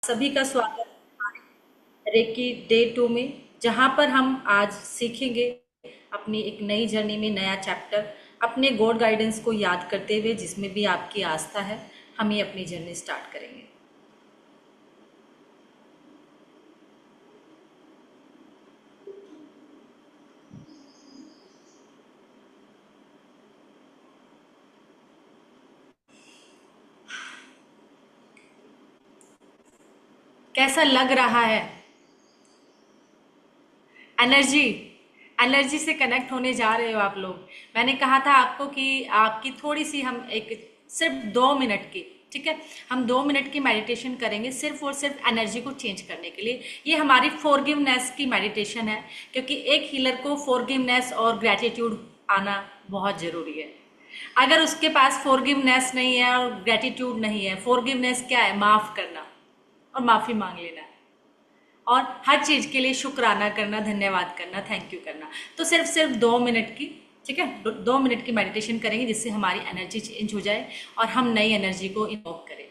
सभी का स्वागत है हमारे रेकी डे 2 में, जहाँ पर हम आज सीखेंगे अपनी एक नई जर्नी में नया चैप्टर, अपने गॉड गाइडेंस को याद करते हुए, जिसमें भी आपकी आस्था है। हम ये अपनी जर्नी स्टार्ट करेंगे। कैसा लग रहा है? एनर्जी एनर्जी से कनेक्ट होने जा रहे हो आप लोग। मैंने कहा था आपको कि आपकी थोड़ी सी हम एक सिर्फ 2 मिनट की, ठीक है, हम 2 मिनट की मेडिटेशन करेंगे सिर्फ और सिर्फ एनर्जी को चेंज करने के लिए। ये हमारी फॉरगिवनेस की मेडिटेशन है, क्योंकि एक हीलर को फॉरगिवनेस और ग्रैटिट्यूड आना बहुत ज़रूरी है। अगर उसके पास फॉरगिवनेस नहीं है और ग्रैटिट्यूड नहीं है, फॉरगिवनेस क्या है? माफ़ करना और माफ़ी मांग लेना, और हर चीज़ के लिए शुक्राना करना, धन्यवाद करना, थैंक यू करना। तो सिर्फ सिर्फ 2 मिनट की, ठीक है, 2 मिनट की मेडिटेशन करेंगे, जिससे हमारी एनर्जी चेंज हो जाए और हम नई एनर्जी को इन्वोक करें।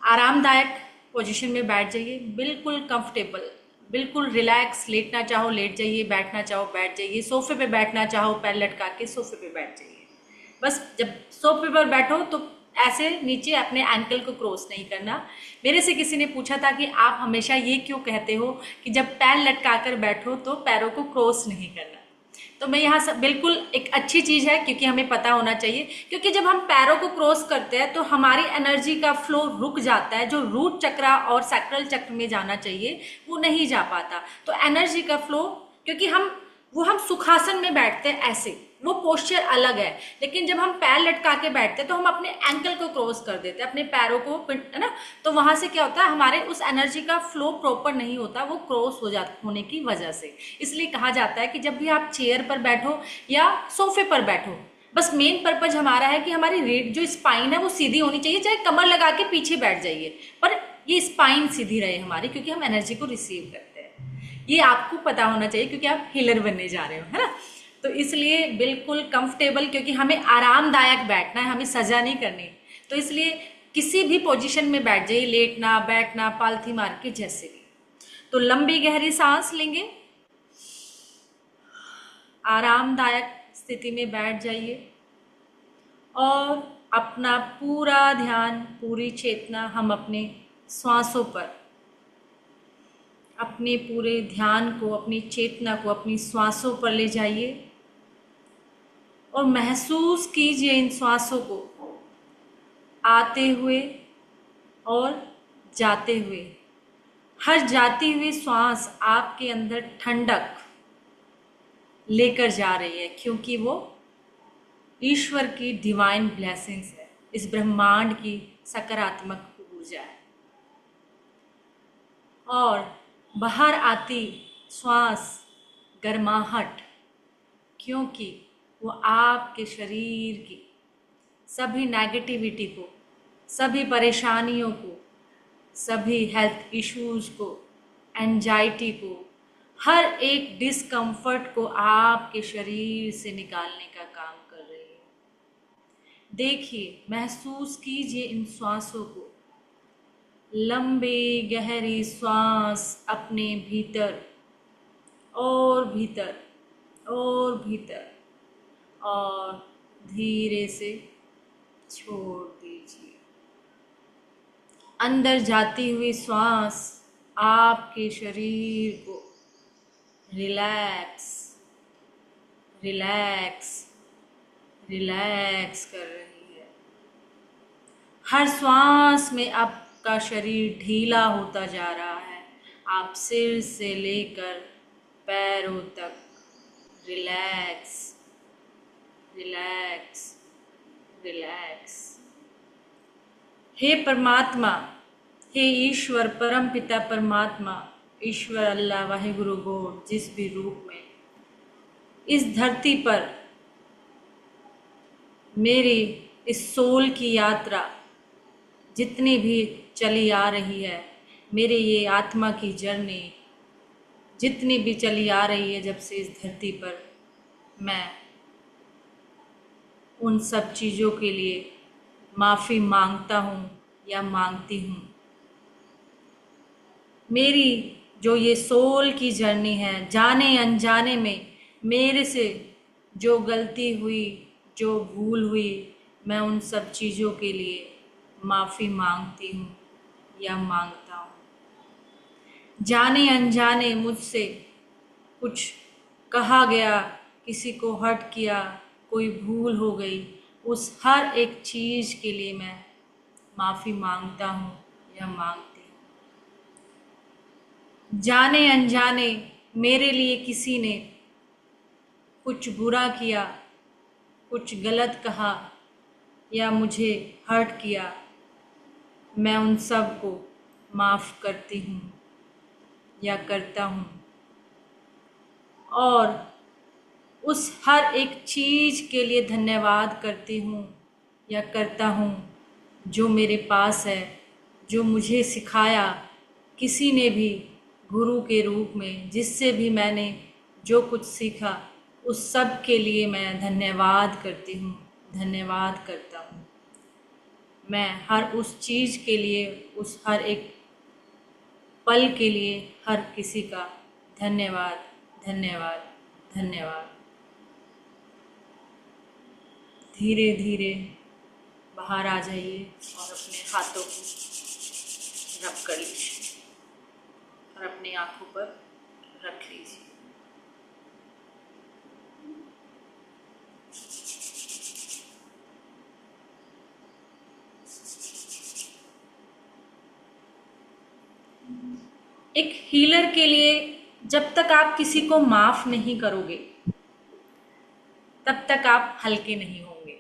आरामदायक पोजीशन में बैठ जाइए, बिल्कुल कंफर्टेबल, बिल्कुल रिलैक्स। लेटना चाहो लेट जाइए, बैठना चाहो बैठ जाइए, सोफे पे बैठना चाहो पैर लटका के सोफे पे बैठ जाइए। बस जब सोफे पर बैठो तो ऐसे नीचे अपने एंकल को क्रॉस नहीं करना। मेरे से किसी ने पूछा था कि आप हमेशा ये क्यों कहते हो कि जब पैर लटका कर बैठो तो पैरों को क्रॉस नहीं करना। तो मैं यहाँ सब बिल्कुल एक अच्छी चीज़ है, क्योंकि हमें पता होना चाहिए, क्योंकि जब हम पैरों को क्रॉस करते हैं तो हमारी एनर्जी का फ्लो रुक जाता है। जो रूट चक्र और सैक्रल चक्र में जाना चाहिए वो नहीं जा पाता। तो एनर्जी का फ्लो, क्योंकि हम सुखासन में बैठते हैं ऐसे, वो पोस्चर अलग है। लेकिन जब हम पैर लटका के बैठते हैं तो हम अपने एंकल को क्रॉस कर देते हैं, अपने पैरों को, है ना। तो वहां से क्या होता है, हमारे उस एनर्जी का फ्लो प्रॉपर नहीं होता, वो क्रॉस हो जाता होने की वजह से। इसलिए कहा जाता है कि जब भी आप चेयर पर बैठो या सोफे पर बैठो, बस मेन पर्पज हमारा है कि हमारी रीढ़ जो स्पाइन है वो सीधी होनी चाहिए। चाहे कमर लगा के पीछे बैठ जाइए, पर ये स्पाइन सीधी रहे हमारी, क्योंकि हम एनर्जी को रिसीव करते हैं। ये आपको पता होना चाहिए, क्योंकि आप हीलर बनने जा रहे हो, है ना। तो इसलिए बिल्कुल कंफर्टेबल, क्योंकि हमें आरामदायक बैठना है, हमें सजा नहीं करनी। तो इसलिए किसी भी पोजीशन में बैठ जाइए, लेटना, बैठना, पालथी मार के, जैसे भी। तो लंबी गहरी सांस लेंगे, आरामदायक स्थिति में बैठ जाइए, और अपना पूरा ध्यान, पूरी चेतना हम अपने श्वासों पर, अपने पूरे ध्यान को, अपनी चेतना को अपनी श्वासों पर ले जाइए, और महसूस कीजिए इन श्वासों को आते हुए और जाते हुए। हर जाती हुई श्वास आपके अंदर ठंडक लेकर जा रही है, क्योंकि वो ईश्वर की डिवाइन ब्लेसिंग्स है, इस ब्रह्मांड की सकारात्मक ऊर्जा है। और बाहर आती श्वास गर्माहट, क्योंकि वो आपके शरीर की सभी नेगेटिविटी को, सभी परेशानियों को, सभी हेल्थ इश्यूज को, एंजाइटी को, हर एक डिस्कम्फर्ट को आपके शरीर से निकालने का काम कर रही है। देखिए, महसूस कीजिए इन श्वासों को। लंबी गहरी श्वास अपने भीतर और भीतर और भीतर, और धीरे से छोड़ दीजिए। अंदर जाती हुई श्वास आपके शरीर को रिलैक्स रिलैक्स रिलैक्स कर रही है। हर श्वास में आपका शरीर ढीला होता जा रहा है। आप सिर से लेकर पैरों तक रिलैक्स रिलैक्स रिलैक्स। हे परमात्मा, हे ईश्वर, परम पिता परमात्मा, ईश्वर, अल्लाह, वाहिगुरु, गॉड, जिस भी रूप में इस धरती पर मेरी इस सोल की यात्रा जितनी भी चली आ रही है, मेरे ये आत्मा की जर्नी जितनी भी चली आ रही है जब से इस धरती पर, मैं उन सब चीज़ों के लिए माफ़ी मांगता हूँ या मांगती हूँ। मेरी जो ये सोल की जर्नी है, जाने अनजाने में मेरे से जो गलती हुई, जो भूल हुई, मैं उन सब चीज़ों के लिए माफ़ी मांगती हूँ या मांगता हूँ। जाने अनजाने मुझसे कुछ कहा गया, किसी को हर्ट किया, कोई भूल हो गई, उस हर एक चीज़ के लिए मैं माफ़ी मांगता हूँ या मांगती हूँ। जाने अनजाने मेरे लिए किसी ने कुछ बुरा किया, कुछ गलत कहा या मुझे हर्ट किया, मैं उन सब को माफ़ करती हूँ या करता हूँ। और उस हर एक चीज़ के लिए धन्यवाद करती हूँ या करता हूँ जो मेरे पास है, जो मुझे सिखाया किसी ने भी गुरु के रूप में, जिससे भी मैंने जो कुछ सीखा, उस सब के लिए मैं धन्यवाद करती हूँ, धन्यवाद करता हूँ। मैं हर उस चीज़ के लिए, उस हर एक पल के लिए हर किसी का धन्यवाद, धन्यवाद, धन्यवाद। धीरे धीरे बाहर आ जाइए और अपने हाथों को रब कर लीजिए और अपनी आंखों पर रख लीजिए। एक हीलर के लिए जब तक आप किसी को माफ नहीं करोगे तब तक आप हल्के नहीं होंगे।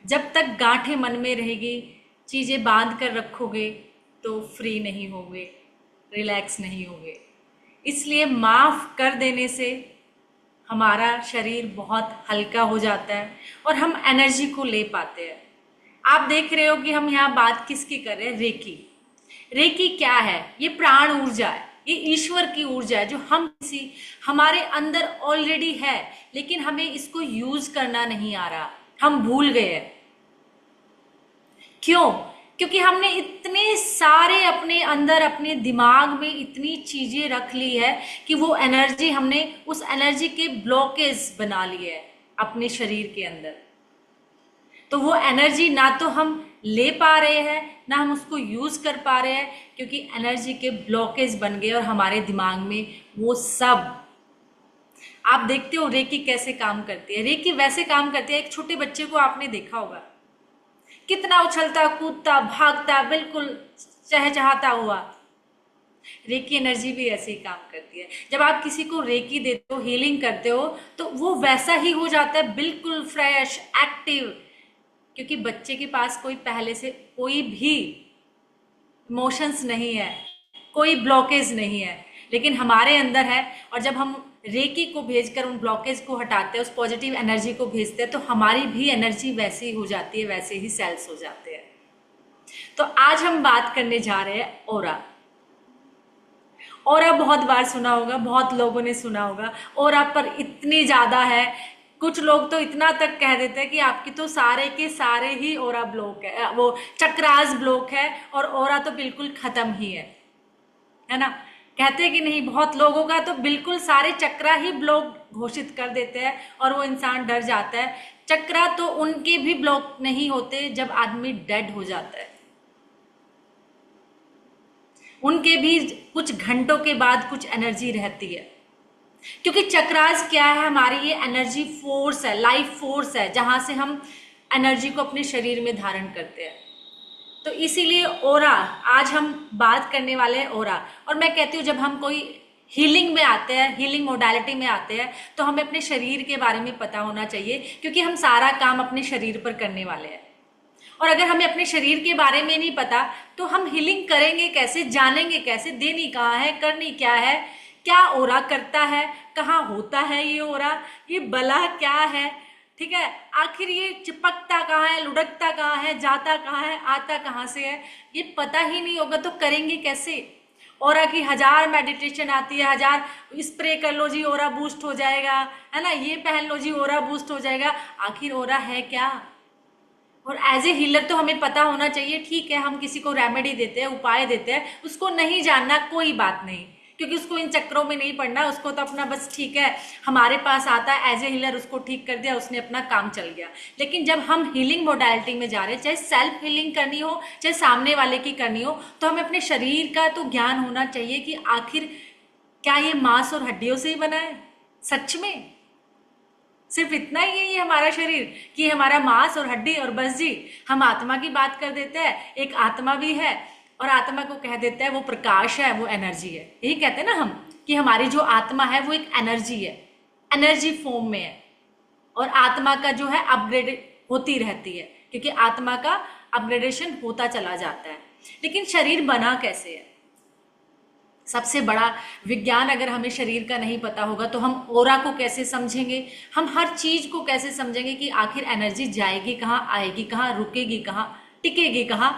जब तक गांठें मन में रहेगी, चीज़ें बांध कर रखोगे तो फ्री नहीं होगे, रिलैक्स नहीं होगे। इसलिए माफ़ कर देने से हमारा शरीर बहुत हल्का हो जाता है और हम एनर्जी को ले पाते हैं। आप देख रहे हो कि हम यहाँ बात किसकी कर रहे हैं? रेकी। रेकी क्या है? ये प्राण ऊर्जा है, ये ईश्वर की ऊर्जा है जो हमारे अंदर ऑलरेडी है, लेकिन हमें इसको यूज करना नहीं आ रहा, हम भूल गए हैं। क्यों? क्योंकि हमने इतने सारे अपने अंदर, अपने दिमाग में इतनी चीजें रख ली है कि वो एनर्जी, हमने उस एनर्जी के ब्लॉकेज बना लिए है अपने शरीर के अंदर। तो वो एनर्जी ना तो हम ले पा रहे हैं, ना हम उसको यूज कर पा रहे हैं, क्योंकि एनर्जी के ब्लॉकेज बन गए और हमारे दिमाग में वो सब। आप देखते हो रेकी कैसे काम करती है? रेकी वैसे काम करती है, एक छोटे बच्चे को आपने देखा होगा, कितना उछलता कूदता भागता, बिल्कुल चहचहाता हुआ। रेकी एनर्जी भी ऐसे ही काम करती है। जब आप किसी को रेकी देते हो, हीलिंग करते हो, तो वो वैसा ही हो जाता है, बिल्कुल फ्रेश, एक्टिव। क्योंकि बच्चे के पास कोई पहले से कोई भी इमोशंस नहीं है, कोई ब्लॉकेज नहीं है, लेकिन हमारे अंदर है। और जब हम रेकी को भेजकर उन ब्लॉकेज को हटाते हैं, उस पॉजिटिव एनर्जी को भेजते हैं, तो हमारी भी एनर्जी वैसे ही हो जाती है, वैसे ही सेल्स हो जाते हैं। तो आज हम बात करने जा रहे हैं ऑरा। ऑरा बहुत बार सुना होगा, बहुत लोगों ने सुना होगा। ऑरा पर इतनी ज्यादा है, कुछ लोग तो इतना तक कह देते हैं कि आपकी तो सारे के सारे ही ऑरा ब्लॉक है, वो चक्रास ब्लॉक है, और ऑरा तो बिल्कुल खत्म ही है ना? कहते हैं कि नहीं, बहुत लोगों का तो बिल्कुल सारे चक्रा ही ब्लॉक घोषित कर देते हैं और वो इंसान डर जाता है। चक्रा तो उनके भी ब्लॉक नहीं होते जब आदमी डेड हो जाता है, उनके भी कुछ घंटों के बाद कुछ एनर्जी रहती है। क्योंकि चक्रास क्या है? हमारी ये एनर्जी फोर्स है, लाइफ फोर्स है, जहां से हम एनर्जी को अपने शरीर में धारण करते हैं। तो इसीलिए ओरा, आज हम बात करने वाले हैं ओरा। और मैं कहती हूँ जब हम कोई हीलिंग में आते हैं, हीलिंग मोडालिटी में आते हैं, तो हमें अपने शरीर के बारे में पता होना चाहिए, क्योंकि हम सारा काम अपने शरीर पर करने वाले हैं। और अगर हमें अपने शरीर के बारे में नहीं पता तो हम हीलिंग करेंगे कैसे, जानेंगे कैसे, देनी कहाँ है, करनी क्या है, क्या ओरा करता है, कहाँ होता है ये ओरा, ये बला क्या है, ठीक है, आखिर ये चिपकता कहाँ है, लुढ़कता कहाँ है, जाता कहाँ है, आता कहाँ से है, ये पता ही नहीं होगा तो करेंगे कैसे? ओरा की 1000 मेडिटेशन आती है, 1000 स्प्रे कर लो जी ओरा बूस्ट हो जाएगा, है ना, ये पहन लो जी ओरा बूस्ट हो जाएगा। आखिर ओरा है क्या? और एज ए हीलर तो हमें पता होना चाहिए, ठीक है हम किसी को रेमेडी देते हैं, उपाय देते हैं, उसको नहीं जानना कोई बात नहीं, क्योंकि उसको इन चक्रों में नहीं पड़ना, उसको तो अपना बस ठीक है हमारे पास आता है एज ए हीलर, उसको ठीक कर दिया, उसने अपना काम चल गया। लेकिन जब हम हीलिंग मोडालिटी में जा रहे हैं, चाहे सेल्फ हीलिंग करनी हो चाहे सामने वाले की करनी हो, तो हमें अपने शरीर का तो ज्ञान होना चाहिए कि आखिर क्या ये मांस और हड्डियों से ही बना है? सच में सिर्फ इतना ही है ये हमारा शरीर कि हमारा मांस और हड्डी और बस जी? हम आत्मा की बात कर देते हैं, एक आत्मा भी है और आत्मा को कह देते हैं वो प्रकाश है, वो एनर्जी है। यही कहते हैं ना हम कि हमारी जो आत्मा है वो एक एनर्जी है, एनर्जी फॉर्म में है, और आत्मा का जो है अपग्रेड होती रहती है, क्योंकि आत्मा का अपग्रेडेशन होता चला जाता है। लेकिन शरीर बना कैसे है? सबसे बड़ा विज्ञान अगर हमें शरीर का नहीं पता होगा तो हम ओरा को कैसे समझेंगे, हम हर चीज को कैसे समझेंगे कि आखिर एनर्जी जाएगी कहाँ, आएगी कहाँ, रुकेगी कहाँ, टिकेगी कहाँ,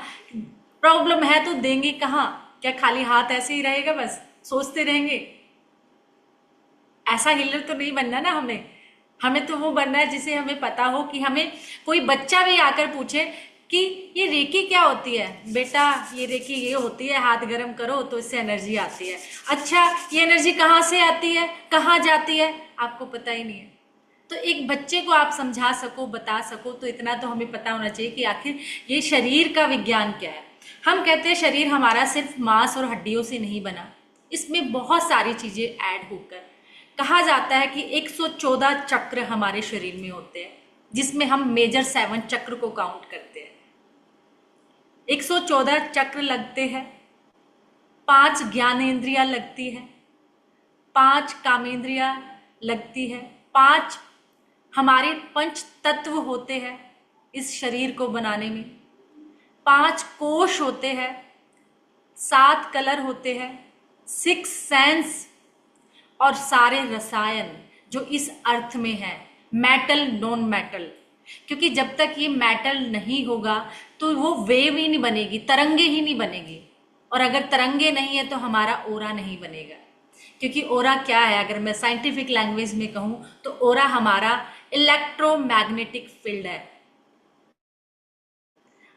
प्रॉब्लम है तो देंगे कहाँ? क्या खाली हाथ ऐसे ही रहेगा बस सोचते रहेंगे? ऐसा हीलर तो नहीं बनना ना हमें। हमें तो वो बनना है जिसे हमें पता हो कि हमें कोई बच्चा भी आकर पूछे कि ये रेकी क्या होती है, बेटा ये रेकी ये होती है, हाथ गर्म करो तो इससे एनर्जी आती है। अच्छा ये एनर्जी कहाँ से आती है, कहाँ जाती है, आपको पता ही नहीं है। तो एक बच्चे को आप समझा सको, बता सको, तो इतना तो हमें पता होना चाहिए कि आखिर ये शरीर का विज्ञान क्या है। हम कहते हैं शरीर हमारा सिर्फ मांस और हड्डियों से नहीं बना, इसमें बहुत सारी चीजें ऐड होकर कहा जाता है कि 114 चक्र हमारे शरीर में होते हैं, जिसमें हम मेजर 7 चक्र को काउंट करते हैं। 114 चक्र लगते हैं, 5 ज्ञानेंद्रियां लगती है, 5 कामेंद्रियां लगती है, 5 हमारे पंच तत्व होते हैं इस शरीर को बनाने में, 5 कोश होते हैं, 7 कलर होते हैं, 6 सेंस और सारे रसायन जो इस अर्थ में है, मेटल नॉन मेटल, क्योंकि जब तक ये मेटल नहीं होगा तो वो वेव ही नहीं बनेगी, तरंगे ही नहीं बनेगी, और अगर तरंगे नहीं है तो हमारा ओरा नहीं बनेगा। क्योंकि ओरा क्या है, अगर मैं साइंटिफिक लैंग्वेज में कहूं तो ओरा हमारा इलेक्ट्रोमैग्नेटिक फील्ड है।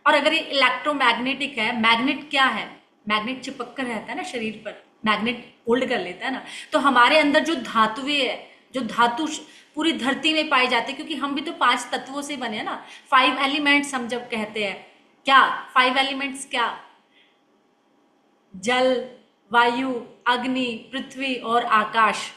और अगर ये इलेक्ट्रोमैग्नेटिक है, मैग्नेट क्या है, मैग्नेट चिपक कर रहता है ना शरीर पर, मैग्नेट होल्ड कर लेता है ना, तो हमारे अंदर जो धातुएं है, जो धातु पूरी धरती में पाए जाते हैं, क्योंकि हम भी तो 5 तत्वों से बने हैं ना, 5 एलिमेंट्स हम जब कहते हैं, क्या 5 एलिमेंट्स क्या, जल, वायु, अग्नि, पृथ्वी और आकाश,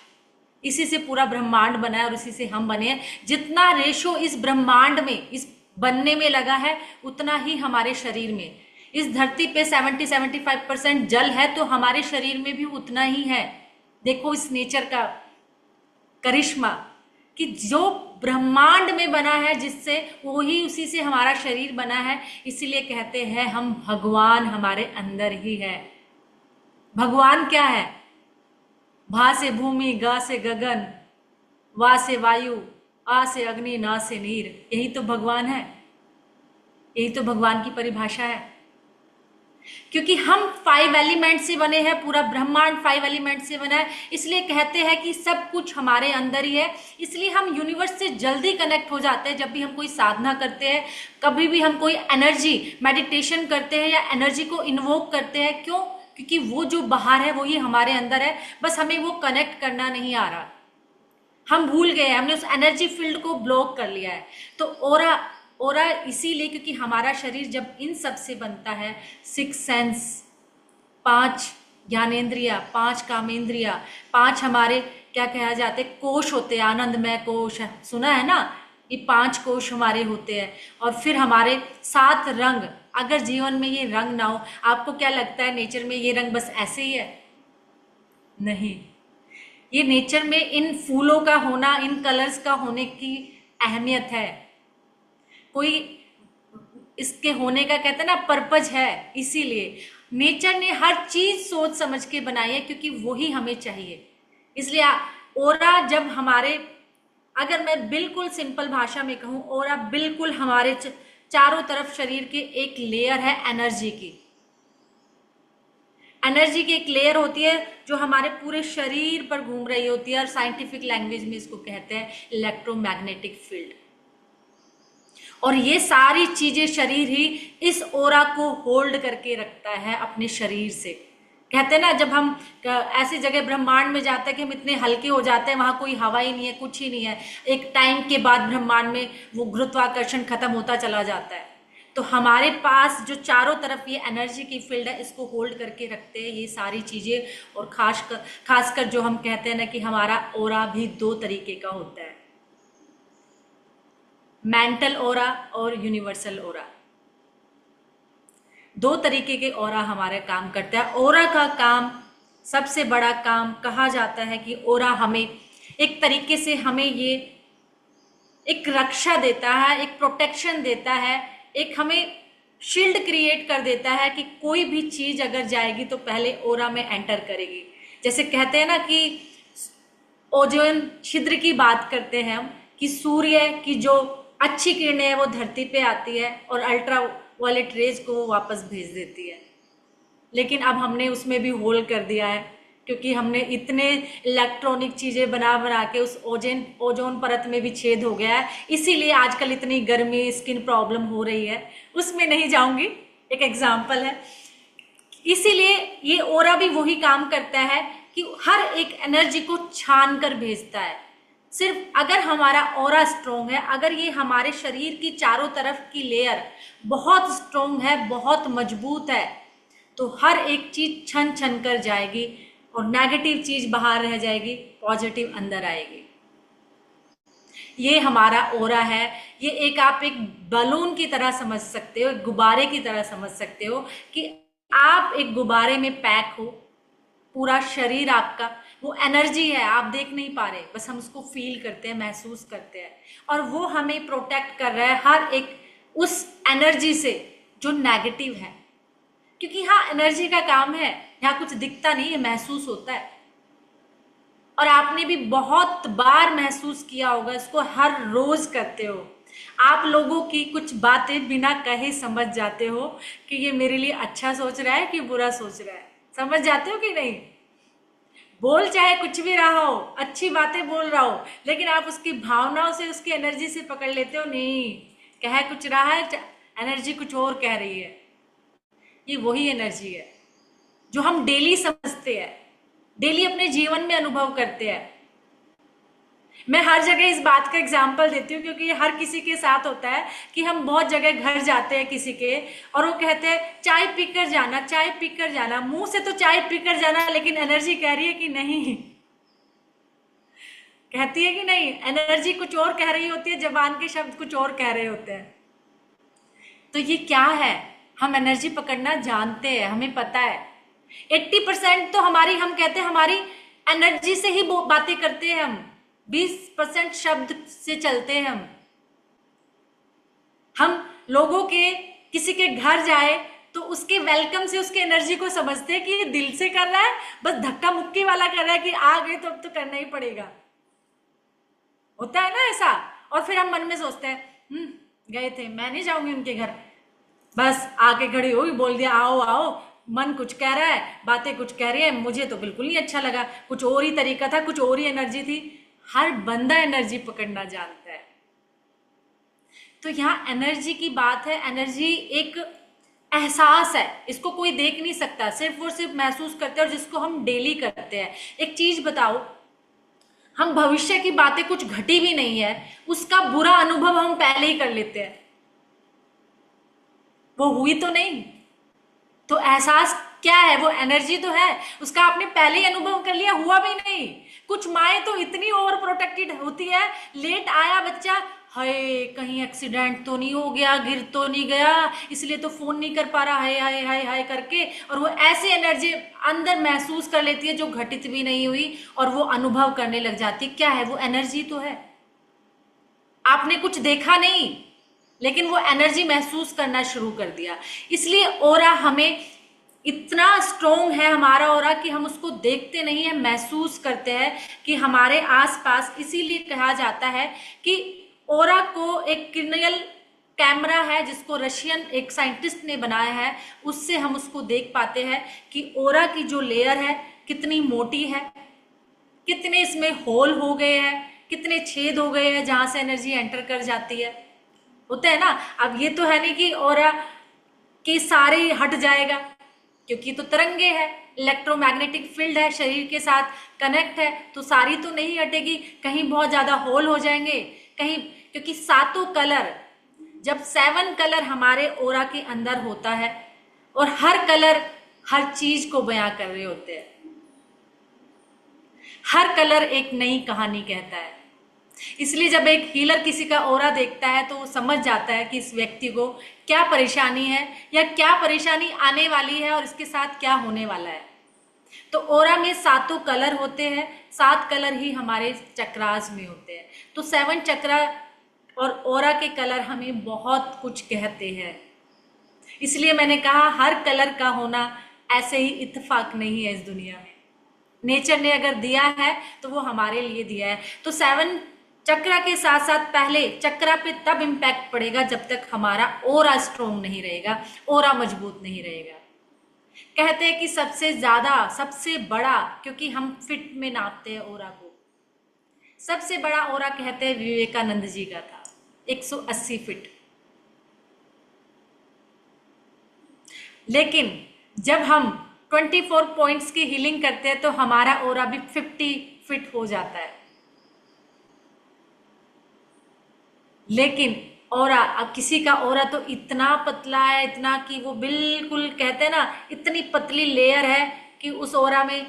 इसी से पूरा ब्रह्मांड बना है और इसी से हम बने हैं। जितना रेशो इस ब्रह्मांड में, इस बनने में लगा है, उतना ही हमारे शरीर में, इस धरती पे 70-75% जल है तो हमारे शरीर में भी उतना ही है। देखो इस नेचर का करिश्मा कि जो ब्रह्मांड में बना है जिससे, वो ही उसी से हमारा शरीर बना है। इसीलिए कहते हैं हम भगवान हमारे अंदर ही है। भगवान क्या है? भा से भूमि, गा से गगन, वा से वायु, आ से अग्नि, ना से नीर, यही तो भगवान है, यही तो भगवान की परिभाषा है। क्योंकि हम 5 एलिमेंट से बने हैं, पूरा ब्रह्मांड 5 एलिमेंट से बना है, इसलिए कहते हैं कि सब कुछ हमारे अंदर ही है। इसलिए हम यूनिवर्स से जल्दी कनेक्ट हो जाते हैं जब भी हम कोई साधना करते हैं, कभी भी हम कोई एनर्जी मेडिटेशन करते हैं या एनर्जी को इन्वोक करते हैं। क्यों? क्योंकि वो जो बाहर है वो ही हमारे अंदर है, बस हमें वो कनेक्ट करना नहीं आ रहा, हम भूल गए, हमने उस एनर्जी फील्ड को ब्लॉक कर लिया है। तो ओरा इसीलिए क्योंकि हमारा शरीर जब इन सब से बनता है, 6 सेंस, 5 ज्ञानेंद्रिया, 5 कामेंद्रिया, 5 हमारे क्या कहा जाते कोश होते हैं, आनंदमय कोश, सुना है ना, ये 5 कोश हमारे होते हैं। और फिर हमारे 7 रंग, अगर जीवन में ये रंग ना हो, आपको क्या लगता है नेचर में ये रंग बस ऐसे ही है? नहीं, ये नेचर में इन फूलों का होना, इन कलर्स का होने की अहमियत है, कोई इसके होने का कहते हैं ना पर्पज है। इसीलिए नेचर ने हर चीज सोच समझ के बनाई है, क्योंकि वही हमें चाहिए। इसलिए ओरा जब हमारे, अगर मैं बिल्कुल सिंपल भाषा में कहूँ, ओरा बिल्कुल हमारे चारों तरफ शरीर के एक लेयर है एनर्जी की। एनर्जी की एक लेयर होती है जो हमारे पूरे शरीर पर घूम रही होती है, और साइंटिफिक लैंग्वेज में इसको कहते हैं इलेक्ट्रोमैग्नेटिक फील्ड। और ये सारी चीजें शरीर ही इस ओरा को होल्ड करके रखता है अपने शरीर से। कहते हैं ना, जब हम ऐसी जगह ब्रह्मांड में जाते हैं कि हम इतने हल्के हो जाते हैं, वहां कोई हवा ही नहीं है, कुछ ही नहीं है, एक टाइम के बाद ब्रह्मांड में वो गुरुत्वाकर्षण खत्म होता चला जाता है। तो हमारे पास जो चारों तरफ ये एनर्जी की फील्ड है, इसको होल्ड करके रखते हैं ये सारी चीजें। और खासकर जो हम कहते हैं ना कि हमारा ओरा भी 2 तरीके का होता है, मेंटल ओरा और यूनिवर्सल ओरा। 2 तरीके के ओरा हमारे काम करता है। ओरा का काम, सबसे बड़ा काम कहा जाता है कि ओरा हमें एक तरीके से हमें ये एक रक्षा देता है, एक प्रोटेक्शन देता है, एक हमें शील्ड क्रिएट कर देता है कि कोई भी चीज अगर जाएगी तो पहले ओरा में एंटर करेगी। जैसे कहते हैं ना कि ओजोन छिद्र की बात करते हैं हम, कि सूर्य की जो अच्छी किरणें हैं वो धरती पे आती है और अल्ट्रा वायलेट रेज को वो वापस भेज देती है। लेकिन अब हमने उसमें भी होल कर दिया है, क्योंकि हमने इतने इलेक्ट्रॉनिक चीजें बना के उस ओजोन परत में भी छेद हो गया है। इसीलिए आजकल इतनी गर्मी, स्किन प्रॉब्लम हो रही है। उसमें नहीं जाऊंगी, एक एग्जाम्पल है। इसीलिए ये ओरा भी वही काम करता है कि हर एक एनर्जी को छान कर भेजता है। सिर्फ अगर हमारा ओरा स्ट्रोंग है, अगर ये हमारे शरीर की चारों तरफ की लेयर बहुत स्ट्रोंग है, बहुत मजबूत है, तो हर एक चीज छन छन कर जाएगी और नेगेटिव चीज बाहर रह जाएगी, पॉजिटिव अंदर आएगी। ये हमारा ओरा है। ये एक आप एक बलून की तरह समझ सकते हो, एक गुब्बारे की तरह समझ सकते हो कि आप एक गुब्बारे में पैक हो, पूरा शरीर आपका वो एनर्जी है, आप देख नहीं पा रहे, बस हम उसको फील करते हैं, महसूस करते हैं, और वो हमें प्रोटेक्ट कर रहा है हर एक उस एनर्जी से जो नेगेटिव है। क्योंकि हाँ, एनर्जी का काम है, यहाँ कुछ दिखता नहीं है, महसूस होता है। और आपने भी बहुत बार महसूस किया होगा, इसको हर रोज करते हो। आप लोगों की कुछ बातें बिना कहे समझ जाते हो कि ये मेरे लिए अच्छा सोच रहा है कि बुरा सोच रहा है। समझ जाते हो कि नहीं? बोल चाहे कुछ भी रहा हो, अच्छी बातें बोल रहा हो, लेकिन आप उसकी भावनाओं से, उसकी एनर्जी से पकड़ लेते हो, नहीं कह कुछ रहा है, एनर्जी कुछ और कह रही है। ये वही एनर्जी है जो हम डेली समझते हैं, डेली अपने जीवन में अनुभव करते हैं। मैं हर जगह इस बात का एग्जाम्पल देती हूँ, क्योंकि ये हर किसी के साथ होता है कि हम बहुत जगह घर जाते हैं किसी के, और वो कहते हैं चाय पीकर जाना, चाय पीकर जाना। मुंह से तो चाय पीकर जाना, लेकिन एनर्जी कह रही है कि नहीं, कहती है कि नहीं, एनर्जी कुछ और कह रही होती है, जबान के शब्द कुछ और कह रहे होते हैं। तो ये क्या है? हम एनर्जी पकड़ना जानते हैं, हमें पता है। 80% तो हमारी, हम कहते हैं हमारी एनर्जी से ही बातें करते हैं हम, 20% शब्द से चलते हैं हम लोगों के किसी के घर जाए तो उसके वेलकम से उसके एनर्जी को समझते हैं कि ये दिल से कर रहा है, बस धक्का मुक्की वाला कर रहा है कि आ गए तो अब तो करना ही पड़ेगा। होता है ना ऐसा? और फिर हम मन में सोचते हैं गए थे, मैं नहीं जाऊंगी उनके घर, बस आके खड़ी हुई, बोल दिया आओ आओ, मन कुछ कह रहा है, बातें कुछ कह रही है, मुझे तो बिल्कुल नहीं अच्छा लगा, कुछ और ही तरीका था, कुछ और ही एनर्जी थी। हर बंदा एनर्जी पकड़ना जानता है। तो यहाँ एनर्जी की बात है। एनर्जी एक एहसास है, इसको कोई देख नहीं सकता, सिर्फ और सिर्फ महसूस करते हैं, और जिसको हम डेली करते हैं। एक चीज बताओ, हम भविष्य की बातें कुछ घटी भी नहीं है, उसका बुरा अनुभव हम पहले ही कर लेते हैं, वो हुई तो नहीं, तो एहसास क्या है? वो एनर्जी तो है, उसका आपने पहले ही अनुभव कर लिया, हुआ भी नहीं। कुछ माएँ तो इतनी ओवर प्रोटेक्टेड होती है, लेट आया बच्चा, हाय कहीं एक्सीडेंट तो नहीं हो गया, गिर तो नहीं गया, इसलिए तो फोन नहीं कर पा रहा, हाय हाय हाय हाय करके, और वो ऐसी एनर्जी अंदर महसूस कर लेती है जो घटित भी नहीं हुई, और वो अनुभव करने लग जाती है। क्या है? वो एनर्जी तो है। आपने कुछ देखा नहीं, लेकिन वो एनर्जी महसूस करना शुरू कर दिया। इसलिए ओरा हमें इतना स्ट्रोंग है, हमारा ओरा, कि हम उसको देखते नहीं है, महसूस करते हैं कि हमारे आसपास। इसीलिए कहा जाता है कि ओरा को एक किरणीय कैमरा है, जिसको रशियन एक साइंटिस्ट ने बनाया है, उससे हम उसको देख पाते हैं कि ओरा की जो लेयर है कितनी मोटी है, कितने इसमें होल हो गए हैं, कितने छेद हो गए हैं जहां से एनर्जी एंटर कर जाती है। होता है ना। अब ये तो है नहीं कि ऑरा के सारे हट जाएगा, क्योंकि तो तरंगे है, इलेक्ट्रोमैग्नेटिक फील्ड है, शरीर के साथ कनेक्ट है, तो सारी तो नहीं हटेगी, कहीं बहुत ज्यादा होल हो जाएंगे कहीं, क्योंकि सातों कलर, जब 7 कलर हमारे ओरा के अंदर होता है और हर कलर हर चीज को बयां कर रहे होते हैं, हर कलर एक नई कहानी कहता है। इसलिए जब एक हीलर किसी का ओरा देखता है तो वो समझ जाता है कि इस व्यक्ति को क्या परेशानी है या क्या परेशानी आने वाली है और इसके साथ क्या होने वाला है। तो ओरा में सातों कलर होते हैं, 7 कलर ही हमारे चक्रास में होते हैं। तो 7 चक्रा और ओरा के कलर हमें बहुत कुछ कहते हैं। इसलिए मैंने कहा हर कलर का होना ऐसे ही इत्तेफाक नहीं है इस दुनिया में। नेचर ने अगर दिया है तो वो हमारे लिए दिया है। तो 7 चक्रा के साथ साथ पहले चक्रा पे तब इम्पैक्ट पड़ेगा जब तक हमारा ओरा स्ट्रोंग नहीं रहेगा, ओरा मजबूत नहीं रहेगा। कहते हैं कि सबसे ज्यादा, सबसे बड़ा, क्योंकि हम फिट में नापते हैं ओरा को, सबसे बड़ा ओरा कहते हैं विवेकानंद जी का था, 180 फिट। लेकिन जब हम 24 पॉइंट्स की हीलिंग करते हैं तो हमारा ओरा भी 50 फिट हो जाता है। लेकिन ओरा, अब किसी का ओरा तो इतना पतला है, इतना कि वो बिल्कुल, कहते हैं ना, इतनी पतली लेयर है कि उस ओरा में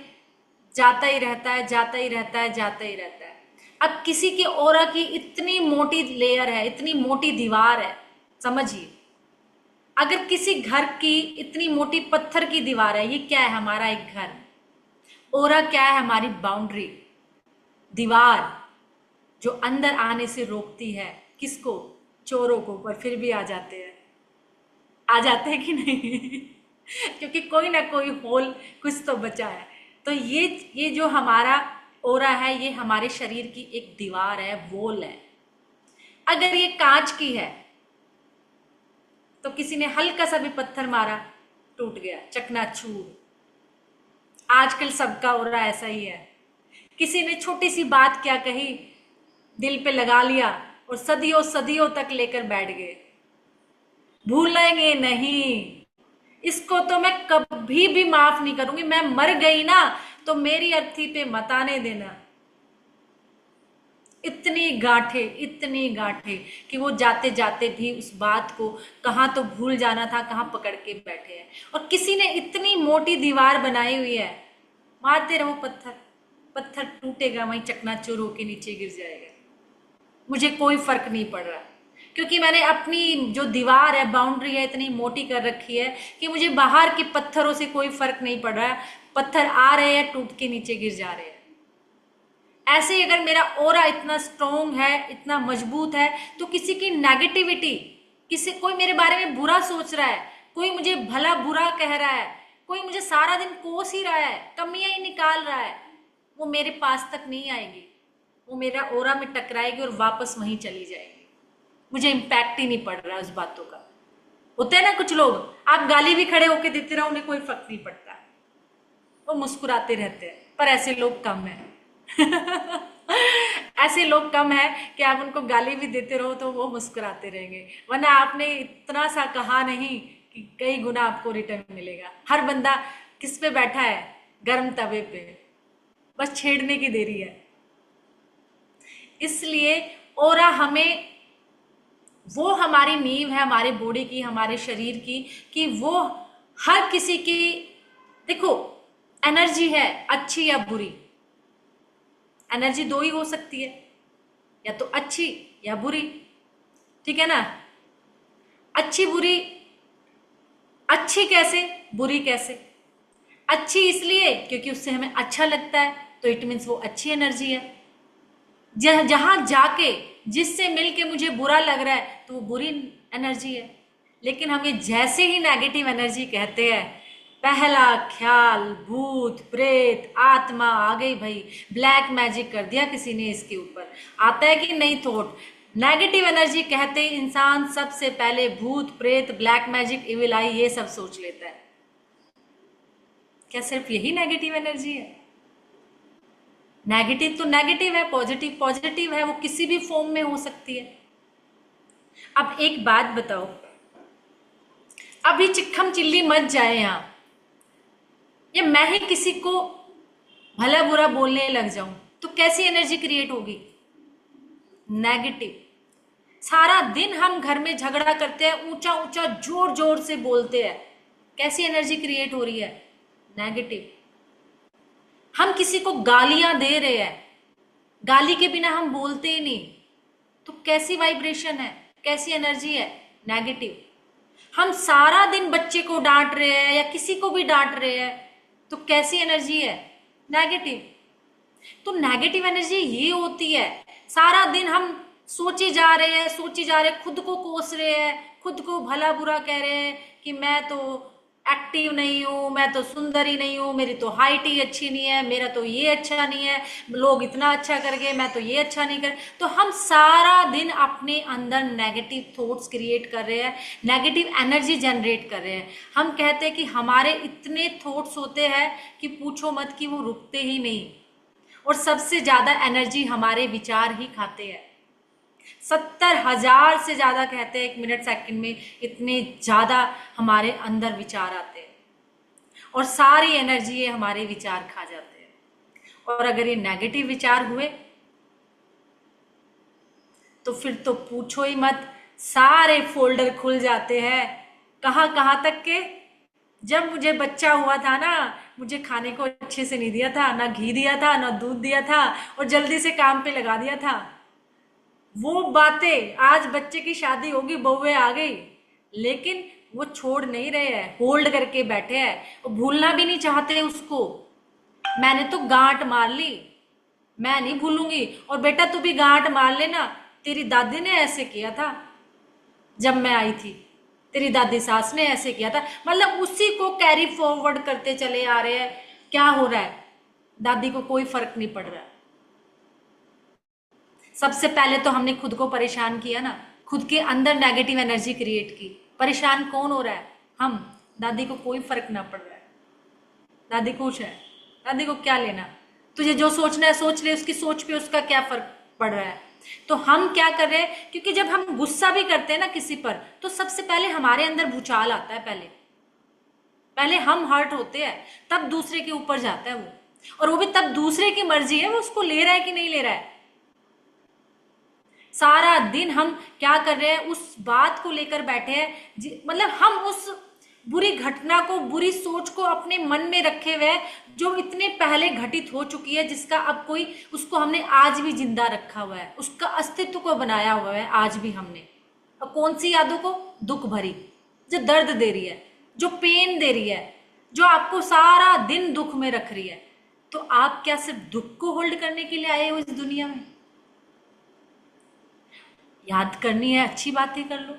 जाता ही रहता है, जाता ही रहता है, जाता ही रहता है। अब किसी के ओरा की इतनी मोटी लेयर है, इतनी मोटी दीवार है, समझिए, अगर किसी घर की इतनी मोटी पत्थर की दीवार है, ये क्या है, हमारा एक घर। ओरा क्या है, हमारी बाउंड्री, दीवार जो अंदर आने से रोकती है, किसको, चोरों को, पर फिर भी आ जाते हैं, आ जाते हैं कि नहीं क्योंकि कोई ना कोई होल कुछ तो बचा है। तो ये जो हमारा ओरा है, ये हमारे शरीर की एक दीवार है, वॉल है। अगर ये कांच की है तो किसी ने हल्का सा भी पत्थर मारा, टूट गया, चकनाचूर। आजकल सबका ओरा ऐसा ही है, किसी ने छोटी सी बात क्या कही, दिल पे लगा लिया और सदियों सदियों तक लेकर बैठ गए, भूलेंगे नहीं। इसको तो मैं कभी भी माफ नहीं करूंगी, मैं मर गई ना तो मेरी अर्थी पे मत आने देना। इतनी गांठे कि वो जाते जाते भी उस बात को कहाँ तो भूल जाना था, कहाँ पकड़ के बैठे हैं। और किसी ने इतनी मोटी दीवार बनाई हुई है, मारते रहो पत्थर, पत्थर टूटेगा, वहीं चकनाचूर होके नीचे गिर जाएगा, मुझे कोई फर्क नहीं पड़ रहा, क्योंकि मैंने अपनी जो दीवार है, बाउंड्री है, इतनी मोटी कर रखी है कि मुझे बाहर के पत्थरों से कोई फर्क नहीं पड़ रहा है। पत्थर आ रहे हैं, टूट के नीचे गिर जा रहे हैं। ऐसे ही अगर मेरा ओरा इतना स्ट्रोंग है, इतना मजबूत है, तो किसी की नेगेटिविटी, किसी, कोई मेरे बारे में बुरा सोच रहा है, कोई मुझे भला बुरा कह रहा है, कोई मुझे सारा दिन कोस ही रहा है, कमियां ही निकाल रहा है, वो मेरे पास तक नहीं आएगी, वो मेरा ओरा में टकराएगी और वापस वहीं चली जाएगी। मुझे इम्पैक्ट ही नहीं पड़ रहा है उस बातों का। होते हैं ना कुछ लोग, आप गाली भी खड़े होके देते रहो, उन्हें कोई फर्क नहीं पड़ता, वो मुस्कुराते रहते हैं, पर ऐसे लोग कम है ऐसे लोग कम है कि आप उनको गाली भी देते रहो तो वो मुस्कुराते रहेंगे, वरना आपने इतना सा कहा नहीं कि कई गुना आपको रिटर्न मिलेगा। हर बंदा किस पे बैठा है, गर्म तवे पे, बस छेड़ने की देरी है। इसलिए ओरा हमें, वो हमारी नींव है, हमारे बॉडी की, हमारे शरीर की, कि वो हर किसी की, देखो, एनर्जी है अच्छी या बुरी, एनर्जी दो ही हो सकती है, या तो अच्छी या बुरी, ठीक है ना। अच्छी बुरी, अच्छी कैसे, बुरी कैसे? अच्छी इसलिए क्योंकि उससे हमें अच्छा लगता है, तो इट मीन्स वो अच्छी एनर्जी है। जहां जाके जिससे मिलके मुझे बुरा लग रहा है तो वो बुरी एनर्जी है। लेकिन हम ये जैसे ही नेगेटिव एनर्जी कहते हैं, पहला ख्याल भूत प्रेत आत्मा आ गई भाई, ब्लैक मैजिक कर दिया किसी ने इसके ऊपर, आता है कि नहीं थॉट। नेगेटिव एनर्जी कहते ही इंसान सबसे पहले भूत प्रेत ब्लैक मैजिक इविल आई ये सब सोच लेता है। क्या सिर्फ यही नेगेटिव एनर्जी है? नेगेटिव तो नेगेटिव है, पॉजिटिव पॉजिटिव है, वो किसी भी फॉर्म में हो सकती है। अब एक बात बताओ, अभी चिक्खम चिल्ली मच जाए यहाँ, या मैं ही किसी को भला बुरा बोलने लग जाऊं, तो कैसी एनर्जी क्रिएट होगी? नेगेटिव। सारा दिन हम घर में झगड़ा करते हैं, ऊंचा ऊंचा जोर जोर से बोलते हैं, कैसी एनर्जी क्रिएट हो रही है? नेगेटिव। हम किसी को गालियां दे रहे हैं, गाली के बिना हम बोलते ही नहीं, तो कैसी वाइब्रेशन है, कैसी एनर्जी है? नेगेटिव। हम सारा दिन बच्चे को डांट रहे हैं या किसी को भी डांट रहे हैं, तो कैसी एनर्जी है? नेगेटिव। तो नेगेटिव एनर्जी ये होती है, सारा दिन हम सोचे जा रहे हैं, सोचे जा रहे हैं, खुद को कोस रहे हैं, खुद को भला बुरा कह रहे हैं कि मैं तो एक्टिव नहीं हूँ, मैं तो सुंदर ही नहीं हूँ, मेरी तो हाइट ही अच्छी नहीं है, मेरा तो ये अच्छा नहीं है, लोग इतना अच्छा कर गए, मैं तो ये अच्छा नहीं कर। तो हम सारा दिन अपने अंदर नेगेटिव थॉट्स क्रिएट कर रहे हैं, नेगेटिव एनर्जी जनरेट कर रहे हैं। हम कहते हैं कि हमारे इतने थॉट्स होते हैं कि पूछो मत, कि वो रुकते ही नहीं, और सबसे ज्यादा एनर्जी हमारे विचार ही खाते हैं। 70,000 से ज्यादा कहते हैं एक मिनट सेकंड में, इतने ज्यादा हमारे अंदर विचार आते हैं, और सारी एनर्जी ये हमारे विचार खा जाते हैं। और अगर ये नेगेटिव विचार हुए तो फिर तो पूछो ही मत, सारे फोल्डर खुल जाते हैं। कहाँ कहाँ तक के, जब मुझे बच्चा हुआ था ना, मुझे खाने को अच्छे से नहीं दिया था, ना घी दिया था, ना दूध दिया था, और जल्दी से काम पे लगा दिया था। वो बातें आज बच्चे की शादी होगी, बहुएं आ गई, लेकिन वो छोड़ नहीं रहे हैं, होल्ड करके बैठे हैं, और भूलना भी नहीं चाहते उसको। मैंने तो गांठ मार ली, मैं नहीं भूलूंगी, और बेटा तू भी गांठ मार लेना, तेरी दादी ने ऐसे किया था जब मैं आई थी, तेरी दादी सास ने ऐसे किया था। मतलब उसी को कैरी फॉरवर्ड करते चले आ रहे हैं। क्या हो रहा है? दादी को कोई फर्क नहीं पड़ रहा है। सबसे पहले तो हमने खुद को परेशान किया ना, खुद के अंदर नेगेटिव एनर्जी क्रिएट की। परेशान कौन हो रहा है? हम। दादी को कोई फर्क ना पड़ रहा है, दादी खुश है, दादी को क्या लेना, तुझे जो सोचना है सोच ले, उसकी सोच पे उसका क्या फर्क पड़ रहा है। तो हम क्या कर रहे हैं, क्योंकि जब हम गुस्सा भी करते हैं ना किसी पर, तो सबसे पहले हमारे अंदर भूचाल आता है, पहले पहले हम हर्ट होते हैं, तब दूसरे के ऊपर जाता है वो, और वो भी तब दूसरे की मर्जी है वो उसको ले रहा है कि नहीं ले रहा है। सारा दिन हम क्या कर रहे हैं, उस बात को लेकर बैठे हैं, मतलब हम उस बुरी घटना को, बुरी सोच को अपने मन में रखे हुए हैं, जो इतने पहले घटित हो चुकी है, जिसका अब कोई, उसको हमने आज भी जिंदा रखा हुआ है, उसका अस्तित्व को बनाया हुआ है आज भी हमने। और कौन सी यादों को? दुख भरी, जो दर्द दे रही है, जो पेन दे रही है, जो आपको सारा दिन दुख में रख रही है। तो आप क्या सिर्फ दुख को होल्ड करने के लिए आए हो इस दुनिया में? याद करनी है, अच्छी बातें कर लो,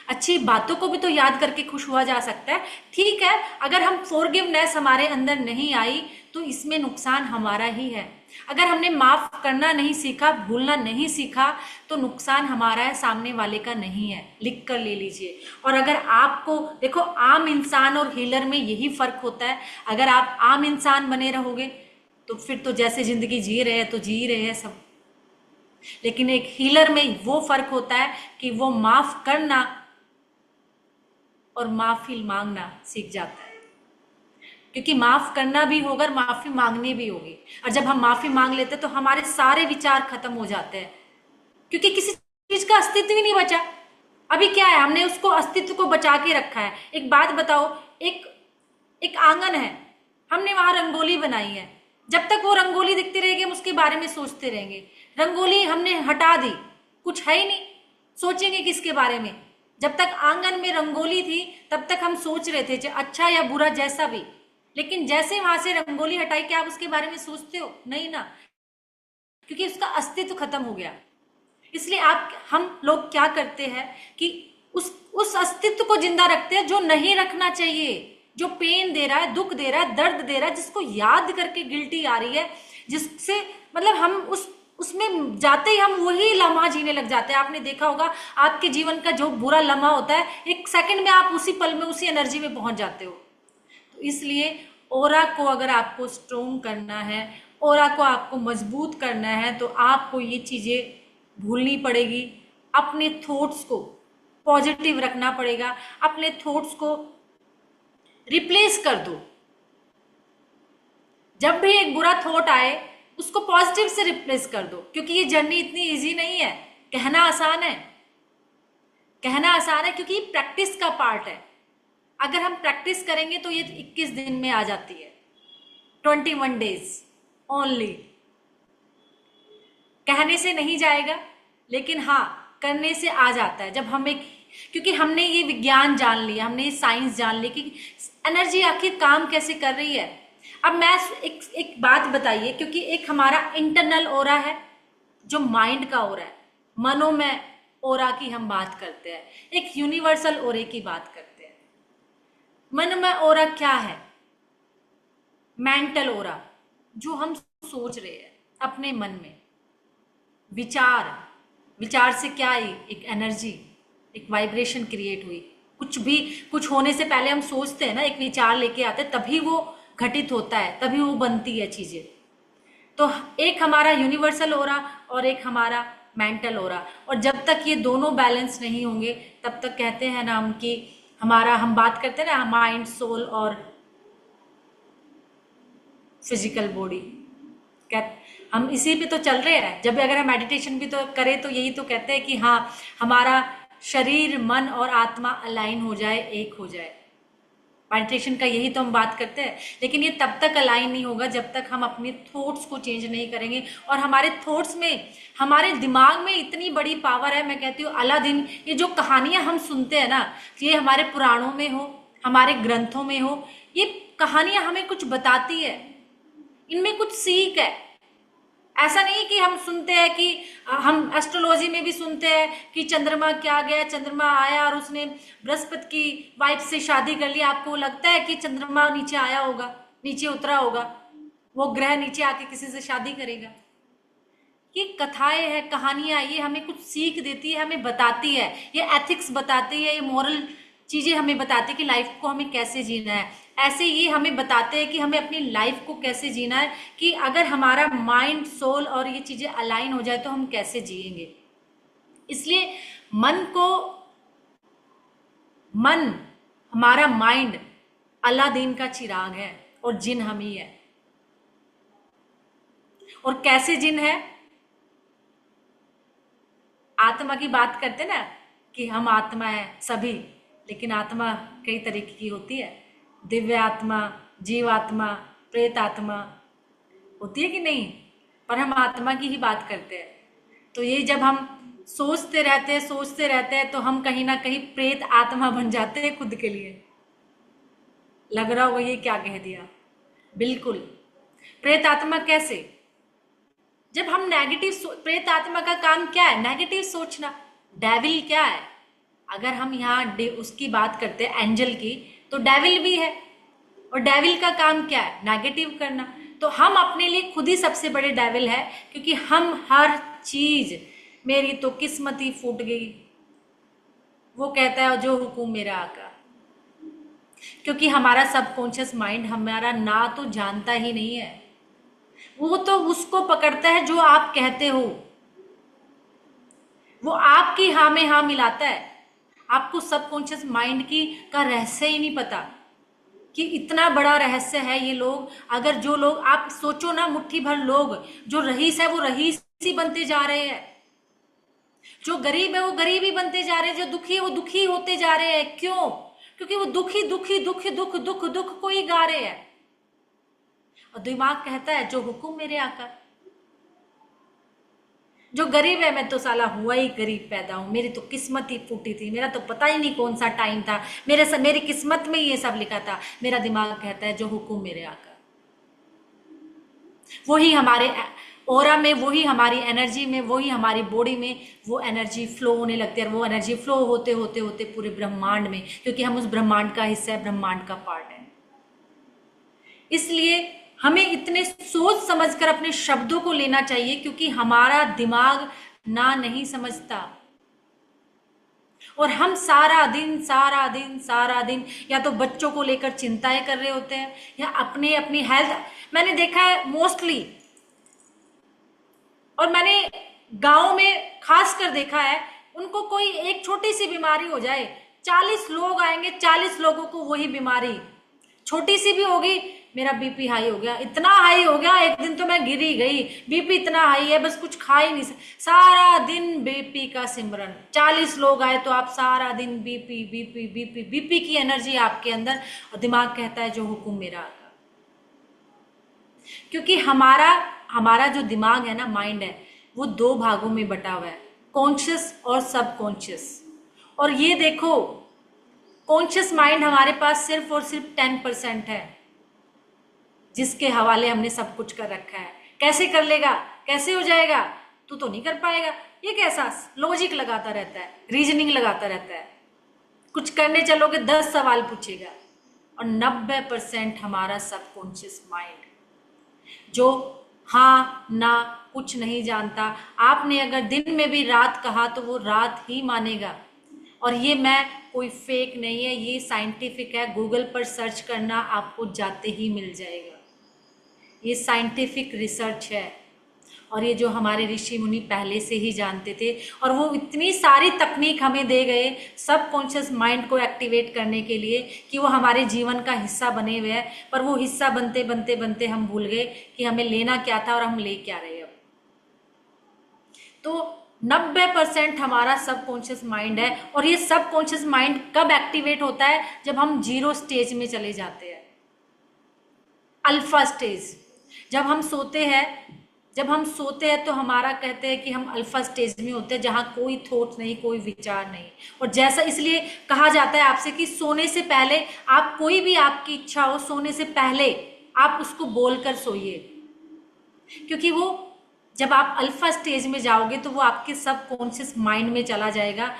अच्छी बातों को भी तो याद करके खुश हुआ जा सकता है। ठीक है, अगर हम फॉरगिवनेस हमारे अंदर नहीं आई तो इसमें नुकसान हमारा ही है। अगर हमने माफ करना नहीं सीखा, भूलना नहीं सीखा, तो नुकसान हमारा है, सामने वाले का नहीं है। लिख कर ले लीजिए। और अगर आपको देखो, आम इंसान और हीलर में यही फर्क होता है। अगर आप आम इंसान बने रहोगे तो फिर तो जैसे जिंदगी जी रहे हैं तो जी रहे हैं सब, लेकिन एक हीलर में वो फर्क होता है कि वो माफ करना और माफी मांगना सीख जाता है। क्योंकि माफ करना भी होगा और माफी मांगनी भी होगी, और जब हम माफी मांग लेते हैं तो हमारे सारे विचार खत्म हो जाते हैं, क्योंकि किसी चीज का अस्तित्व ही नहीं बचा। अभी क्या है, हमने उसको अस्तित्व को बचा के रखा है। एक बात बताओ, एक एक आंगन है, हमने वहां रंगोली बनाई है, जब तक वो रंगोली दिखती रहेगी हम उसके बारे में सोचते रहेंगे। रंगोली हमने हटा दी, कुछ है ही नहीं, सोचेंगे किसके बारे में? जब तक आंगन में रंगोली थी तब तक हम सोच रहे थे, अच्छा या बुरा जैसा भी, लेकिन जैसे वहां से रंगोली हटाई, क्या आप उसके बारे में सोचते हो? नहीं ना, क्योंकि उसका अस्तित्व खत्म हो गया। इसलिए हम लोग क्या करते हैं कि उस अस्तित्व को जिंदा रखते हैं जो नहीं रखना चाहिए, जो पेन दे रहा है, दुख दे रहा है, दर्द दे रहा है, जिसको याद करके गिल्टी आ रही है, जिससे मतलब हम उसमें जाते ही हम वही लम्हा जीने लग जाते हैं। आपने देखा होगा, आपके जीवन का जो बुरा लम्हा होता है, एक सेकंड में आप उसी पल में उसी एनर्जी में पहुंच जाते हो। तो इसलिए ऑरा को अगर आपको स्ट्रोंग करना है, ऑरा को आपको मजबूत करना है, तो आपको ये चीजें भूलनी पड़ेगी, अपने थॉट्स को पॉजिटिव रखना पड़ेगा, अपने थॉट्स को रिप्लेस कर दो। जब भी एक बुरा थॉट आए उसको पॉजिटिव से रिप्लेस कर दो, क्योंकि ये जर्नी इतनी इजी नहीं है। कहना आसान है, कहना आसान है क्योंकि प्रैक्टिस का पार्ट है। अगर हम प्रैक्टिस करेंगे तो ये 21 दिन में आ जाती है, 21 डेज ओनली। कहने से नहीं जाएगा, लेकिन हाँ करने से आ जाता है। जब हम एक, क्योंकि हमने ये विज्ञान जान लिया, हमने ये साइंस जान ली कि एनर्जी आखिर काम कैसे कर रही है। अब मैं एक बात बताइए, क्योंकि एक हमारा इंटरनल ओरा है जो माइंड का ओरा है, मनोमय ओरा की हम बात करते हैं, एक यूनिवर्सल ओरे की बात करते हैं। मनोमय ओरा क्या है? मेंटल ओरा, जो हम सोच रहे हैं अपने मन में, विचार से क्या एक एनर्जी, एक वाइब्रेशन क्रिएट हुई। कुछ भी, कुछ होने से पहले हम सोचते हैं ना, एक विचार लेके आते हैं, तभी वो घटित होता है, तभी वो बनती है चीजें। तो एक हमारा यूनिवर्सल ओरा और एक हमारा मेंटल ओरा, और जब तक ये दोनों बैलेंस नहीं होंगे तब तक कहते हैं ना हम कि हमारा, हम बात करते हैं ना माइंड, सोल और फिजिकल बॉडी, हम इसी पे तो चल रहे हैं। जब भी अगर हम मेडिटेशन भी तो करें तो यही तो कहते हैं कि हाँ हमारा शरीर, मन और आत्मा अलाइन हो जाए, एक हो जाए। मेडिटेशन का यही तो हम बात करते हैं। लेकिन ये तब तक अलाइन नहीं होगा जब तक हम अपने थॉट्स को चेंज नहीं करेंगे। और हमारे थॉट्स में, हमारे दिमाग में इतनी बड़ी पावर है। मैं कहती हूँ अलादीन, ये जो कहानियां हम सुनते हैं ना, ये हमारे पुराणों में हो, हमारे ग्रंथों में हो, ये कहानियां हमें कुछ बताती है, इनमें कुछ सीख है। ऐसा नहीं कि हम सुनते हैं कि हम एस्ट्रोलॉजी में भी सुनते हैं कि चंद्रमा क्या गया, चंद्रमा आया और उसने बृहस्पति की वाइफ से शादी कर ली। आपको लगता है कि चंद्रमा नीचे आया होगा, नीचे उतरा होगा, वो ग्रह नीचे आके किसी से शादी करेगा? ये कथाएं हैं, कहानियां, ये हमें कुछ सीख देती है, हमें बताती है, ये एथिक्स बताती है, ये मॉरल चीजें हमें बताती है कि लाइफ को हमें कैसे जीना है। ऐसे ये हमें बताते हैं कि हमें अपनी लाइफ को कैसे जीना है, कि अगर हमारा माइंड, सोल और ये चीजें अलाइन हो जाए तो हम कैसे जिएंगे। इसलिए मन, हमारा माइंड अलादीन का चिराग है और जिन हम ही है। और कैसे जिन है? आत्मा की बात करते ना कि हम आत्मा है सभी, लेकिन आत्मा कई तरीके की होती है। दिव्य आत्मा, जीव आत्मा, प्रेत आत्मा होती है कि नहीं? पर हम आत्मा की ही बात करते हैं। तो ये जब हम सोचते रहते हैं तो हम कहीं ना कहीं प्रेत आत्मा बन जाते हैं खुद के लिए। लग रहा होगा ये क्या कह दिया। बिल्कुल, प्रेत आत्मा कैसे? जब हम प्रेत आत्मा का काम क्या है? नेगेटिव सोचना। डेविल क्या है? अगर हम यहाँ उसकी बात करते हैं एंजल की, तो डेविल भी है, और डेविल का काम क्या है? नेगेटिव करना। तो हम अपने लिए खुद ही सबसे बड़े डेविल है, क्योंकि हम हर चीज, मेरी तो किस्मत ही फूट गई, वो कहता है जो हुकुम मेरा आका। क्योंकि हमारा सबकॉन्शियस माइंड हमारा ना तो जानता ही नहीं है, वो तो उसको पकड़ता है जो आप कहते हो, वो आपकी हाँ में हाँ मिलाता है। आपको सबकॉन्शियस माइंड की का रहस्य ही नहीं पता कि इतना बड़ा रहस्य है ये लोग। अगर जो लोग, आप सोचो ना, मुट्ठी भर लोग, जो रईस है वो रईस ही बनते जा रहे हैं, जो गरीब है वो गरीब ही बनते जा रहे हैं, जो दुखी है वो दुखी होते जा रहे हैं। क्यों? क्योंकि वो दुखी दुखी दुख दुख दुख दुख को ही गा रहे हैं। और दिमाग कहता है जो हुकुम मेरे आका। जो गरीब है, मैं तो साला हुआ ही गरीब पैदा हूं, मेरी तो किस्मत ही फूटी थी, मेरा तो पता ही नहीं कौन सा टाइम था, मेरी किस्मत में ये सब लिखा था। मेरा दिमाग कहता है जो हुकुम मेरे आका। वही हमारे ऑरा में, वही हमारी एनर्जी में, वही हमारी बॉडी में वो एनर्जी फ्लो होने लगती है। और वो एनर्जी फ्लो होते होते होते पूरे ब्रह्मांड में, क्योंकि हम उस ब्रह्मांड का हिस्सा है, ब्रह्मांड का पार्ट है। इसलिए हमें इतने सोच समझकर अपने शब्दों को लेना चाहिए, क्योंकि हमारा दिमाग ना नहीं समझता। और हम सारा दिन या तो बच्चों को लेकर चिंताएं कर रहे होते हैं, या अपनी हेल्थ। मैंने देखा है मोस्टली, और मैंने गांव में खास कर देखा है, उनको कोई एक छोटी सी बीमारी हो जाए, 40 लोग आएंगे, 40 लोगों को वही बीमारी, छोटी सी भी होगी, मेरा बीपी हाई हो गया, इतना हाई हो गया एक दिन तो मैं गिरी गई, बीपी इतना हाई है बस कुछ खा ही नहीं सारा दिन बीपी का सिमरन। 40 लोग आए तो आप सारा दिन बीपी बीपी बीपी बीपी की एनर्जी आपके अंदर, और दिमाग कहता है जो हुक्म मेरा आका। क्योंकि हमारा हमारा जो दिमाग है ना, माइंड है, वो 2 भागों में बटा हुआ है, कॉन्शियस और सबकॉन्शियस। और ये देखो, कॉन्शियस माइंड हमारे पास सिर्फ और सिर्फ 10% है, जिसके हवाले हमने सब कुछ कर रखा है। कैसे कर लेगा, कैसे हो जाएगा, तू तो नहीं कर पाएगा, ये कैसा लॉजिक लगाता रहता है, रीजनिंग लगाता रहता है, कुछ करने चलोगे 10 सवाल पूछेगा। और 90% हमारा सबकॉन्शियस माइंड, जो हाँ ना कुछ नहीं जानता। आपने अगर दिन में भी रात कहा तो वो रात ही मानेगा। और ये मैं कोई फेक नहीं है, ये साइंटिफिक है, गूगल पर सर्च करना आपको जाते ही मिल जाएगा। ये साइंटिफिक रिसर्च है, और ये जो हमारे ऋषि मुनि पहले से ही जानते थे, और वो इतनी सारी तकनीक हमें दे गए सबकॉन्शियस माइंड को एक्टिवेट करने के लिए कि वो हमारे जीवन का हिस्सा बने हुए हैं। पर वो हिस्सा बनते बनते बनते हम भूल गए कि हमें लेना क्या था और हम ले क्या रहे अब। तो 90% हमारा सबकॉन्शियस माइंड है, और ये सबकॉन्शियस माइंड कब एक्टिवेट होता है, जब हम 0 स्टेज में चले जाते हैं, अल्फा स्टेज। जब हम सोते हैं तो हमारा कहते हैं कि हम अल्फा स्टेज में होते हैं, जहां कोई थॉट नहीं, कोई विचार नहीं। और जैसा इसलिए कहा जाता है आपसे कि सोने से पहले आप कोई भी आपकी इच्छा हो, सोने से पहले आप उसको बोलकर सोइए, क्योंकि वो जब आप अल्फा स्टेज में जाओगे तो वो आपके सबकॉन्शियस माइंड में चला जाएगा,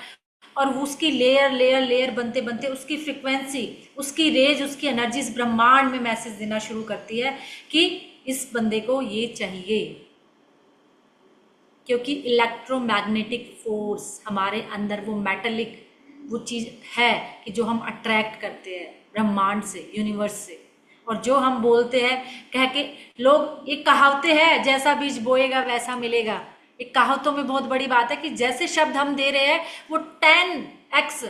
और उसकी लेयर लेयर लेयर बनते बनते उसकी फ्रिक्वेंसी, उसकी रेज, उसकी एनर्जी इस ब्रह्मांड में मैसेज देना शुरू करती है कि इस बंदे को ये चाहिए। क्योंकि इलेक्ट्रोमैग्नेटिक फोर्स हमारे अंदर, वो मेटालिक वो चीज़ है कि जो हम अट्रैक्ट करते हैं ब्रह्मांड से, यूनिवर्स से। और जो हम बोलते हैं, कह के लोग, एक कहावतें है, जैसा बीज बोएगा वैसा मिलेगा। एक कहावतों में बहुत बड़ी बात है कि जैसे शब्द हम दे रहे हैं वो 10x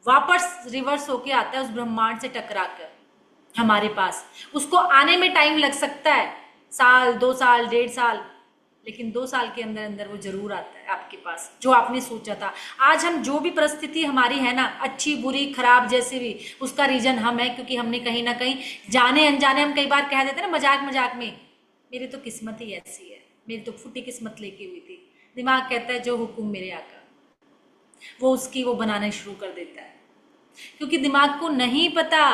वापस रिवर्स होके आता है उस ब्रह्मांड से टकरा कर हमारे पास। उसको आने में टाइम लग सकता है, साल, 2 साल, 1.5 साल, लेकिन 2 साल के अंदर अंदर वो जरूर आता है आपके पास, जो आपने सोचा था। आज हम जो भी परिस्थिति हमारी है ना, अच्छी बुरी खराब जैसे भी, उसका रीजन हम है, क्योंकि हमने कहीं ना कहीं जाने अनजाने हम कई बार कह देते हैं ना मजाक मजाक में, मेरी तो किस्मत ही ऐसी है, मेरी तो फूटी किस्मत लेके हुई थी। दिमाग कहता है जो हुक्म मेरे आका, वो उसकी वो बनाना शुरू कर देता है, क्योंकि दिमाग को नहीं पता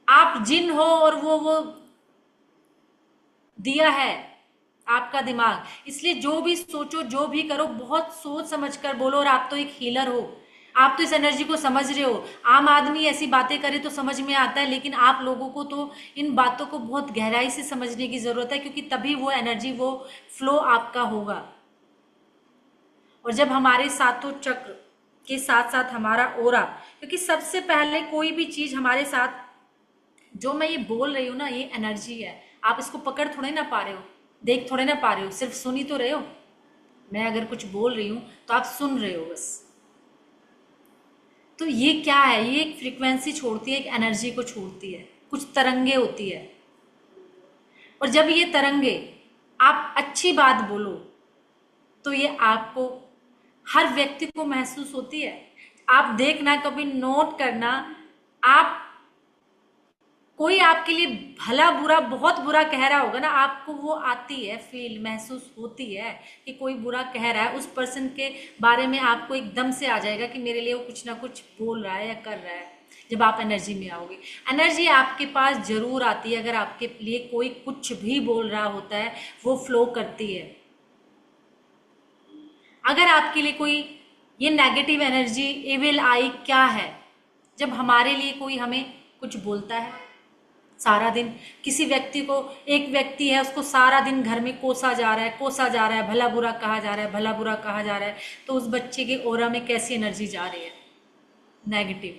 आप जिन हो, और वो दिया है आपका दिमाग। इसलिए जो भी सोचो, जो भी करो, बहुत सोच समझ कर बोलो। और आप तो एक हीलर हो, आप तो इस एनर्जी को समझ रहे हो। आम आदमी ऐसी बातें करे तो समझ में आता है, लेकिन आप लोगों को तो इन बातों को बहुत गहराई से समझने की जरूरत है, क्योंकि तभी वो एनर्जी, वो फ्लो आपका होगा। और जब हमारे सातों चक्र के साथ साथ हमारा ओरा, क्योंकि सबसे पहले कोई भी चीज हमारे साथ, जो मैं ये बोल रही हूँ ना, ये एनर्जी है। आप इसको पकड़ थोड़े ना पा रहे हो, देख थोड़े ना पा रहे हो, सिर्फ सुन ही तो रहे हो। मैं अगर कुछ बोल रही हूं तो आप सुन रहे हो बस। तो ये क्या है, ये एक फ्रीक्वेंसी छोड़ती है, एक एनर्जी को छोड़ती है, कुछ तरंगे होती है। और जब ये तरंगे, आप अच्छी बात बोलो तो ये आपको, हर व्यक्ति को महसूस होती है। आप देखना, कभी नोट करना, आप, कोई आपके लिए भला बुरा, बहुत बुरा कह रहा होगा ना, आपको वो आती है, फील महसूस होती है कि कोई बुरा कह रहा है, उस पर्सन के बारे में आपको एकदम से आ जाएगा कि मेरे लिए वो कुछ ना कुछ बोल रहा है या कर रहा है। जब आप एनर्जी में आओगे, एनर्जी आपके पास जरूर आती है। अगर आपके लिए कोई कुछ भी बोल रहा होता है, वो फ्लो करती है। अगर आपके लिए कोई ये नेगेटिव एनर्जी, एविल आई क्या है, जब हमारे लिए कोई हमें कुछ बोलता है सारा दिन, किसी व्यक्ति को, एक व्यक्ति है उसको सारा दिन घर में कोसा जा रहा है, कोसा जा रहा है, भला बुरा कहा जा रहा है, भला बुरा कहा जा रहा है, तो उस बच्चे के ओरा में कैसी एनर्जी जा रही है, नेगेटिव।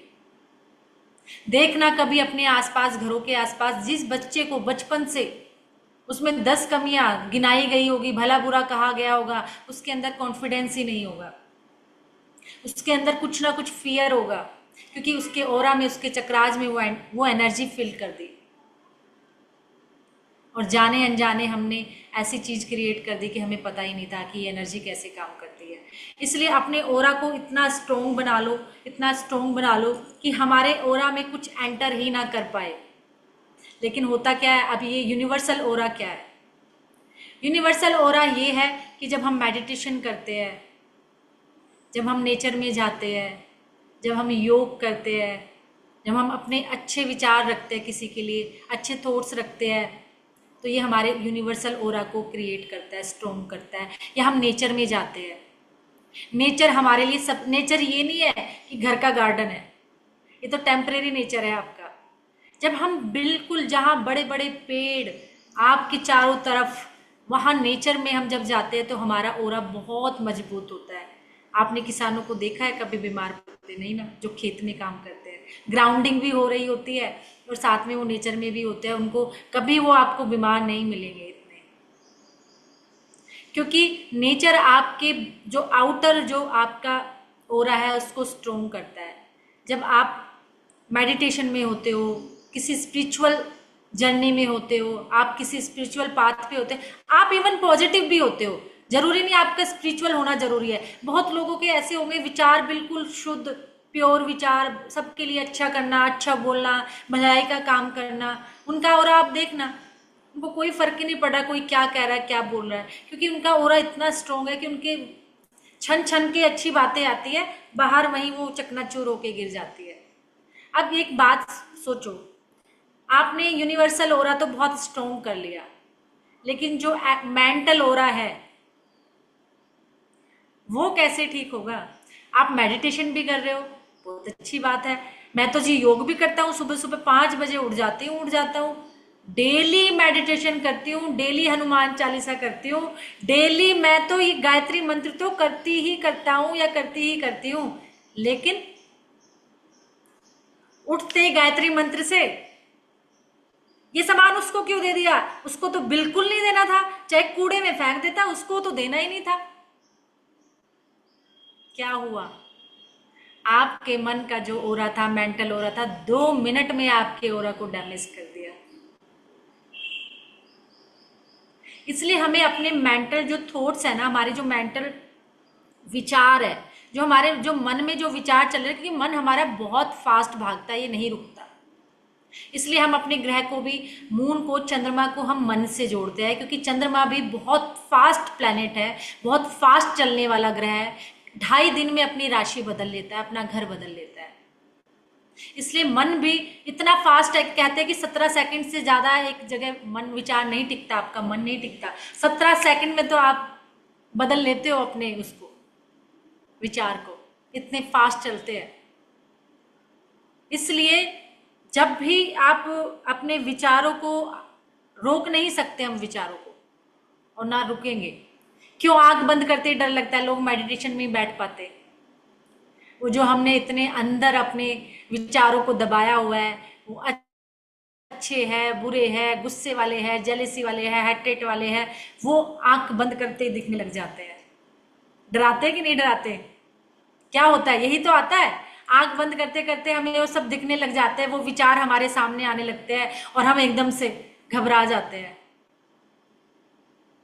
देखना कभी अपने आसपास, घरों के आसपास, जिस बच्चे को बचपन से उसमें 10 कमियां गिनाई गई होगी, भला बुरा कहा गया होगा, उसके अंदर कॉन्फिडेंस ही नहीं होगा। उसके अंदर कुछ ना कुछ फियर होगा, क्योंकि उसके ऑरा में, उसके चक्राज में वो एनर्जी फिल कर दी, और जाने अनजाने हमने ऐसी चीज क्रिएट कर दी कि हमें पता ही नहीं था कि ये एनर्जी कैसे काम करती है। इसलिए अपने ऑरा को इतना स्ट्रोंग बना लो, इतना स्ट्रोंग बना लो कि हमारे ऑरा में कुछ एंटर ही ना कर पाए। लेकिन होता क्या है, अब ये यूनिवर्सल ऑरा क्या है? यूनिवर्सल ऑरा ये है कि जब हम मेडिटेशन करते हैं, जब हम नेचर में जाते हैं, जब हम योग करते हैं, जब हम अपने अच्छे विचार रखते हैं, किसी के लिए अच्छे थॉट्स रखते हैं, तो ये हमारे यूनिवर्सल ऑरा को क्रिएट करता है, स्ट्रॉन्ग करता है। या हम नेचर में जाते हैं, नेचर हमारे लिए सब, नेचर ये नहीं है कि घर का गार्डन है, ये तो टेम्परेरी नेचर है आपका। जब हम बिल्कुल जहाँ बड़े बड़े पेड़ आपके चारों तरफ, वहाँ नेचर में हम जब जाते हैं तो हमारा ऑरा बहुत मजबूत होता है। आपने किसानों को देखा है कभी बीमार पड़ते? नहीं ना, जो खेत में काम करते हैं, ग्राउंडिंग भी हो रही होती है और साथ में वो नेचर में भी होते हैं, उनको कभी वो आपको बीमार नहीं मिलेंगे इतने, क्योंकि नेचर आपके जो आउटर जो आपका ऑरा है उसको स्ट्रोंग करता है। जब आप मेडिटेशन में होते हो, किसी स्पिरिचुअल जर्नी में होते हो, आप किसी स्पिरिचुअल पाथ पे होते हैं, आप इवन पॉजिटिव भी होते हो, जरूरी नहीं आपका स्पिरिचुअल होना जरूरी है। बहुत लोगों के ऐसे होंगे विचार बिल्कुल शुद्ध प्योर विचार, सबके लिए अच्छा करना, अच्छा बोलना, भलाई का काम करना, उनका ऑरा आप देखना, उनको कोई फर्क ही नहीं पड़ रहा कोई क्या कह रहा है, क्या बोल रहा है, क्योंकि उनका ऑरा इतना स्ट्रोंग है कि उनके छन छन के अच्छी बातें आती है, बाहर वहीं वो चकनाचूर होके गिर जाती है। अब एक बात सोचो, आपने यूनिवर्सल ऑरा तो बहुत स्ट्रोंग कर लिया, लेकिन जो मेंटल ऑरा है वो कैसे ठीक होगा? आप मेडिटेशन भी कर रहे हो, बहुत अच्छी बात है। मैं तो जी योग भी करता हूँ, सुबह सुबह 5 बजे उठ जाता हूँ, डेली मेडिटेशन करती हूँ, डेली हनुमान चालीसा करती हूँ, डेली मैं तो ये गायत्री मंत्र तो करती ही करता हूँ या करती ही करती हूँ। लेकिन उठते ही गायत्री मंत्र से ये सामान उसको क्यों दे दिया? उसको तो बिल्कुल नहीं देना था, चाहे कूड़े में फेंक देता, उसको तो देना ही नहीं था। क्या हुआ? आपके मन का जो ओरा था, मेंटल ओरा था, 2 मिनट में आपके ओरा को डैमेज कर दिया। इसलिए हमें अपने मेंटल जो थॉट्स है ना, हमारे जो मेंटल विचार है, जो हमारे जो मन में जो विचार चल रहे हैं, क्योंकि मन हमारा बहुत फास्ट भागता है, ये नहीं रुकता। इसलिए हम अपने ग्रह को भी, मून को, चंद्रमा को हम मन से जोड़ते हैं, क्योंकि चंद्रमा भी बहुत फास्ट प्लैनेट है, बहुत फास्ट चलने वाला ग्रह है, 2.5 दिन में अपनी राशि बदल लेता है, अपना घर बदल लेता है। इसलिए मन भी इतना फास्ट है, कहते हैं कि 17 सेकंड से ज्यादा एक जगह मन विचार नहीं टिकता, आपका मन नहीं टिकता। 17 सेकंड में तो आप बदल लेते हो अपने उसको, विचार को, इतने फास्ट चलते हैं। इसलिए जब भी आप अपने विचारों को, रोक नहीं सकते हम विचारों को, और ना रुकेंगे। क्यों आंख बंद करते ही डर लगता है? लोग मेडिटेशन में ही बैठ पाते। वो जो हमने इतने अंदर अपने विचारों को दबाया हुआ है, वो अच्छे है, बुरे है, गुस्से वाले हैं, जेलेसी वाले हैं, हेट्रेट वाले हैं, वो आंख बंद करते ही दिखने लग जाते हैं। डराते कि नहीं डराते? क्या होता है? यही तो आता है, आंख बंद करते करते हमें वो सब दिखने लग जाते हैं, वो विचार हमारे सामने आने लगते हैं और हम एकदम से घबरा जाते हैं।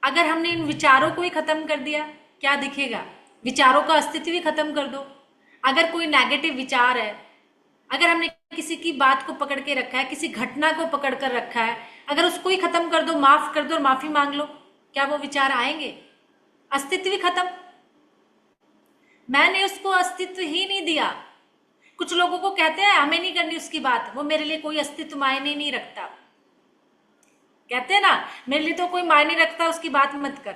अगर हमने इन विचारों को ही खत्म कर दिया, क्या दिखेगा? विचारों का अस्तित्व ही खत्म कर दो। अगर कोई नेगेटिव विचार है, अगर हमने किसी की बात को पकड़ के रखा है, किसी घटना को पकड़ कर रखा है, अगर उसको ही खत्म कर दो, माफ कर दो और माफी मांग लो, क्या वो विचार आएंगे? अस्तित्व ही खत्म। मैंने उसको अस्तित्व ही नहीं दिया। कुछ लोगों को कहते हैं हमें नहीं करनी उसकी बात, वो मेरे लिए कोई अस्तित्व मायने नहीं रखता। कहते हैं ना, मेरे लिए तो कोई मायने रखता, उसकी बात मत कर।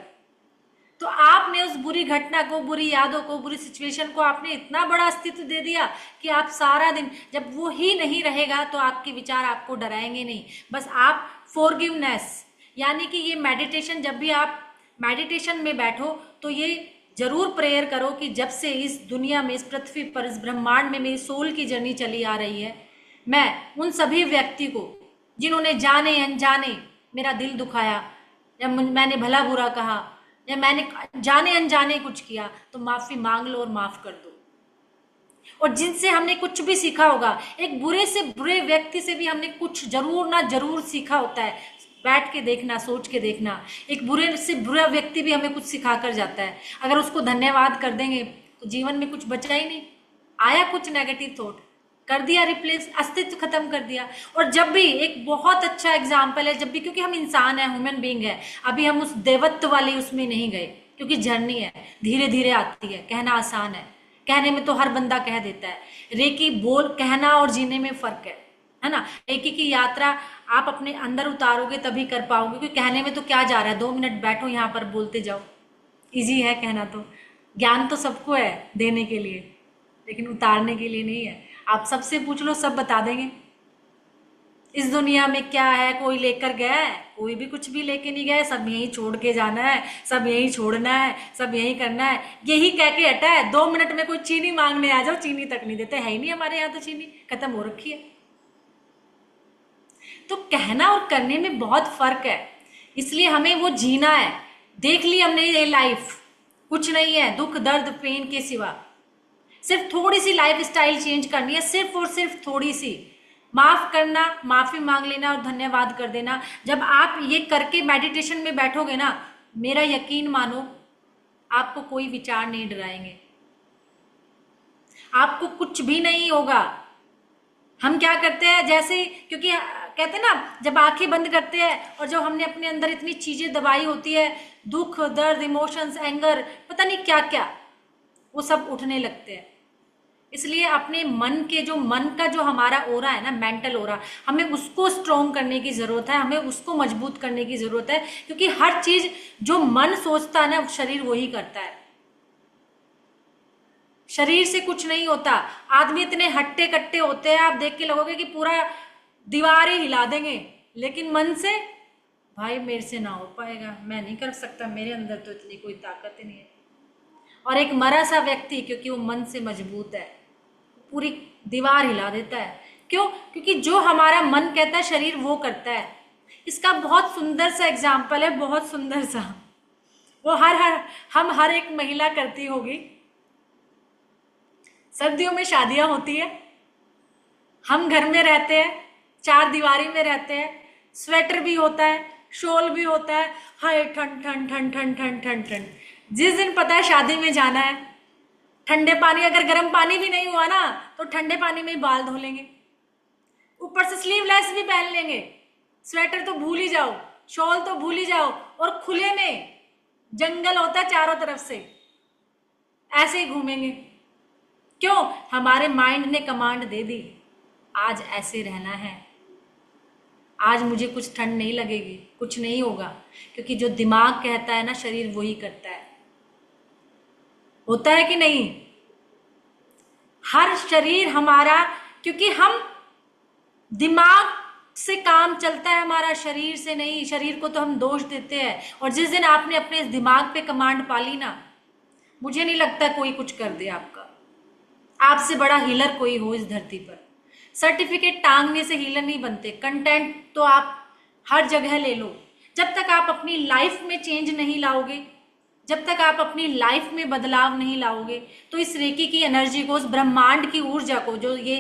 तो आपने उस बुरी घटना को, बुरी यादों को, बुरी सिचुएशन को आपने इतना बड़ा अस्तित्व दे दिया कि आप सारा दिन, जब वो ही नहीं रहेगा तो आपके विचार आपको डराएंगे नहीं। बस आप फॉरगिवनेस, यानी कि ये मेडिटेशन, जब भी आप मेडिटेशन में बैठो तो ये जरूर प्रेयर करो कि जब से इस दुनिया में, इस पृथ्वी पर, इस ब्रह्मांड में मेरी सोल की जर्नी चली आ रही है, मैं उन सभी व्यक्ति को जिन्होंने जाने अनजाने मेरा दिल दुखाया, या मैंने भला बुरा कहा, या मैंने जाने अनजाने कुछ किया, तो माफी मांग लो और माफ कर दो। और जिनसे हमने कुछ भी सीखा होगा, एक बुरे से बुरे व्यक्ति से भी हमने कुछ जरूर ना जरूर सीखा होता है। बैठ के देखना, सोच के देखना, एक बुरे से बुरा व्यक्ति भी हमें कुछ सिखा कर जाता है। अगर उसको धन्यवाद कर देंगे तो जीवन में कुछ बचा ही नहीं। आया कुछ नेगेटिव थॉट, कर दिया रिप्लेस, अस्तित्व खत्म कर दिया। और जब भी, एक बहुत अच्छा एग्जाम्पल है, जब भी, क्योंकि हम इंसान है, ह्यूमन बीइंग है, अभी हम उस देवत्व वाली उसमें नहीं गए, क्योंकि जर्नी है, धीरे धीरे आती है। कहना आसान है, कहने में तो हर बंदा कह देता है। रेकी बोल, कहना और जीने में फर्क है ना। रेकी की यात्रा आप अपने अंदर उतारोगे तभी कर पाओगे, क्योंकि कहने में तो क्या जा रहा है, 2 मिनट बैठो यहाँ पर बोलते जाओ, इजी है कहना। तो ज्ञान तो सबको है देने के लिए, लेकिन उतारने के लिए नहीं है। आप सबसे पूछ लो, सब बता देंगे इस दुनिया में क्या है। कोई लेकर गया है? कोई भी कुछ भी लेके नहीं गया। सब यहीं छोड़ के जाना है, सब यहीं छोड़ना है, सब यहीं करना है, यही कह के हटा है। 2 मिनट में कोई चीनी मांगने आ जाओ, चीनी तक नहीं देते, है ही नहीं हमारे यहाँ तो, चीनी खत्म हो रखी है। तो कहना और करने में बहुत फर्क है, इसलिए हमें वो जीना है। देख ली हमने ये लाइफ, कुछ नहीं है दुख दर्द पेन के सिवा। सिर्फ थोड़ी सी लाइफ स्टाइल चेंज करनी है, सिर्फ और सिर्फ थोड़ी सी। माफ करना, माफी मांग लेना और धन्यवाद कर देना। जब आप ये करके मेडिटेशन में बैठोगे ना, मेरा यकीन मानो, आपको कोई विचार नहीं डराएंगे, आपको कुछ भी नहीं होगा। हम क्या करते हैं, जैसे, क्योंकि कहते हैं ना, जब आंखें बंद करते हैं और जब हमने अपने अंदर इतनी चीजें दबाई होती है, दुख दर्द इमोशंस एंगर पता नहीं क्या क्या, वो सब उठने लगते हैं। इसलिए अपने मन के जो, मन का जो हमारा ओरा है ना, मेंटल ओरा, हमें उसको स्ट्रॉन्ग करने की जरूरत है, हमें उसको मजबूत करने की जरूरत है। क्योंकि हर चीज जो मन सोचता है ना, शरीर वही करता है। शरीर से कुछ नहीं होता। आदमी इतने हट्टे कट्टे होते हैं, आप देख के लगोगे कि पूरा दीवार ही हिला देंगे, लेकिन मन से, भाई मेरे से ना हो पाएगा, मैं नहीं कर सकता, मेरे अंदर तो इतनी कोई ताकत ही नहीं है। और एक मरा सा व्यक्ति, क्योंकि वो मन से मजबूत है, पूरी दीवार हिला देता है। क्यों? क्योंकि जो हमारा मन कहता है, शरीर वो करता है। इसका बहुत सुंदर सा एग्जाम्पल है, बहुत सुंदर सा, वो हम हर एक महिला करती होगी। सर्दियों में शादियां होती है, हम घर में रहते हैं, 4 दीवारी में रहते हैं, स्वेटर भी होता है, शॉल भी होता है, हाय ठंड ठंड ठंड ठंड ठंड ठंड ठंड। जिस दिन पता है शादी में जाना है, ठंडे पानी, अगर गर्म पानी भी नहीं हुआ ना, तो ठंडे पानी में ही बाल धो लेंगे, ऊपर से स्लीवलेस भी पहन लेंगे। स्वेटर तो भूल ही जाओ, शॉल तो भूल ही जाओ, और खुले में जंगल होता है चारों तरफ से, ऐसे ही घूमेंगे। क्यों? हमारे माइंड ने कमांड दे दी, आज ऐसे रहना है, आज मुझे कुछ ठंड नहीं लगेगी, कुछ नहीं होगा। क्योंकि जो दिमाग कहता है ना, शरीर वही करता है। होता है कि नहीं? हर शरीर हमारा, क्योंकि हम, दिमाग से काम चलता है हमारा, शरीर से नहीं। शरीर को तो हम दोष देते हैं। और जिस दिन आपने अपने दिमाग पे कमांड पाली ना, मुझे नहीं लगता कोई कुछ कर दे आपका। आपसे बड़ा हीलर कोई हो इस धरती पर। सर्टिफिकेट टांगने से हीलर नहीं बनते, कंटेंट तो आप हर जगह ले लो। जब तक आप अपनी लाइफ में चेंज नहीं लाओगे, जब तक आप अपनी लाइफ में बदलाव नहीं लाओगे, तो इस रेकी की एनर्जी को, उस ब्रह्मांड की ऊर्जा को, जो ये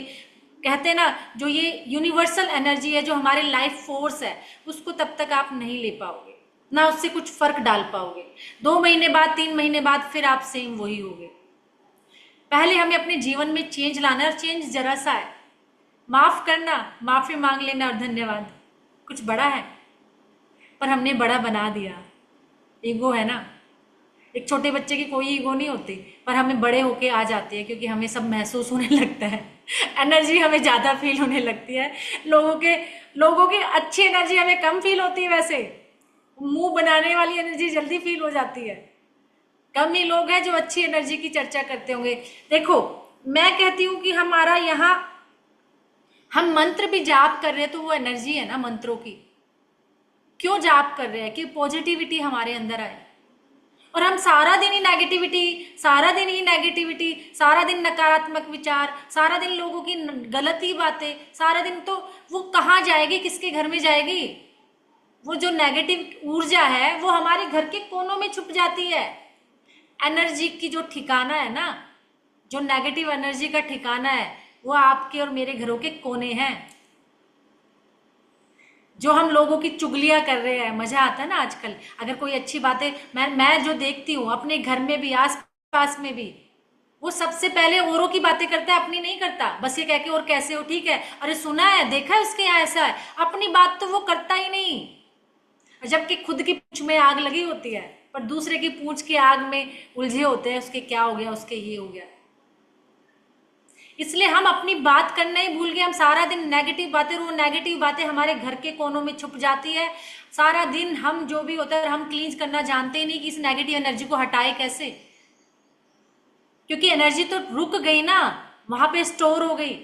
कहते हैं ना, जो ये यूनिवर्सल एनर्जी है, जो हमारे लाइफ फोर्स है, उसको तब तक आप नहीं ले पाओगे, ना उससे कुछ फर्क डाल पाओगे। 2 महीने बाद, 3 महीने बाद फिर आप सेम वही होगे। पहले हमें अपने जीवन में चेंज लाना है, और चेंज जरा सा है, माफ करना, माफी मांग लेना और धन्यवाद। कुछ बड़ा है, पर हमने बड़ा बना दिया। ईगो है ना, एक छोटे बच्चे की कोई ईगो नहीं होती, पर हमें बड़े होके आ जाती है, क्योंकि हमें सब महसूस होने लगता है, एनर्जी हमें ज़्यादा फील होने लगती है। लोगों की अच्छी एनर्जी हमें कम फील होती है। वैसे मुंह बनाने वाली एनर्जी जल्दी फील हो जाती है। कम ही लोग हैं जो अच्छी एनर्जी की चर्चा करते होंगे। देखो, मैं कहती हूँ कि हमारा यहाँ, हम मंत्र भी जाप कर रहे हैं, तो वो एनर्जी है ना मंत्रों की। क्यों जाप कर रहे हैं? कि पॉजिटिविटी हमारे अंदर आए। और हम सारा दिन ही नेगेटिविटी, सारा दिन ही नेगेटिविटी, सारा दिन नकारात्मक विचार, सारा दिन लोगों की गलत ही बातें, सारा दिन, तो वो कहाँ जाएगी, किसके घर में जाएगी? वो जो नेगेटिव ऊर्जा है, वो हमारे घर के कोनों में छुप जाती है। एनर्जी की जो ठिकाना है ना, जो नेगेटिव एनर्जी का ठिकाना है वो आपके और मेरे घरों के कोने हैं। जो हम लोगों की चुगलियां कर रहे हैं, मजा आता है ना आजकल। अगर कोई अच्छी बातें मैं जो देखती हूँ अपने घर में भी, आस पास में भी, वो सबसे पहले औरों की बातें करता है, अपनी नहीं करता। बस ये कह के और कैसे हो, ठीक है, अरे सुना है, देखा है उसके यहाँ ऐसा है, अपनी बात तो वो करता ही नहीं। जबकि खुद की पूंछ में आग लगी होती है, पर दूसरे की पूंछ की आग में उलझे होते हैं, उसके क्या हो गया, उसके ये हो गया। इसलिए हम अपनी बात करना ही भूल गए। हम सारा दिन नेगेटिव बातें, वो नेगेटिव बातें हमारे घर के कोनों में छुप जाती है। सारा दिन हम जो भी होता है हम क्लींस करना जानते ही नहीं कि इस नेगेटिव एनर्जी को हटाए कैसे, क्योंकि एनर्जी तो रुक गई ना, वहां पे स्टोर हो गई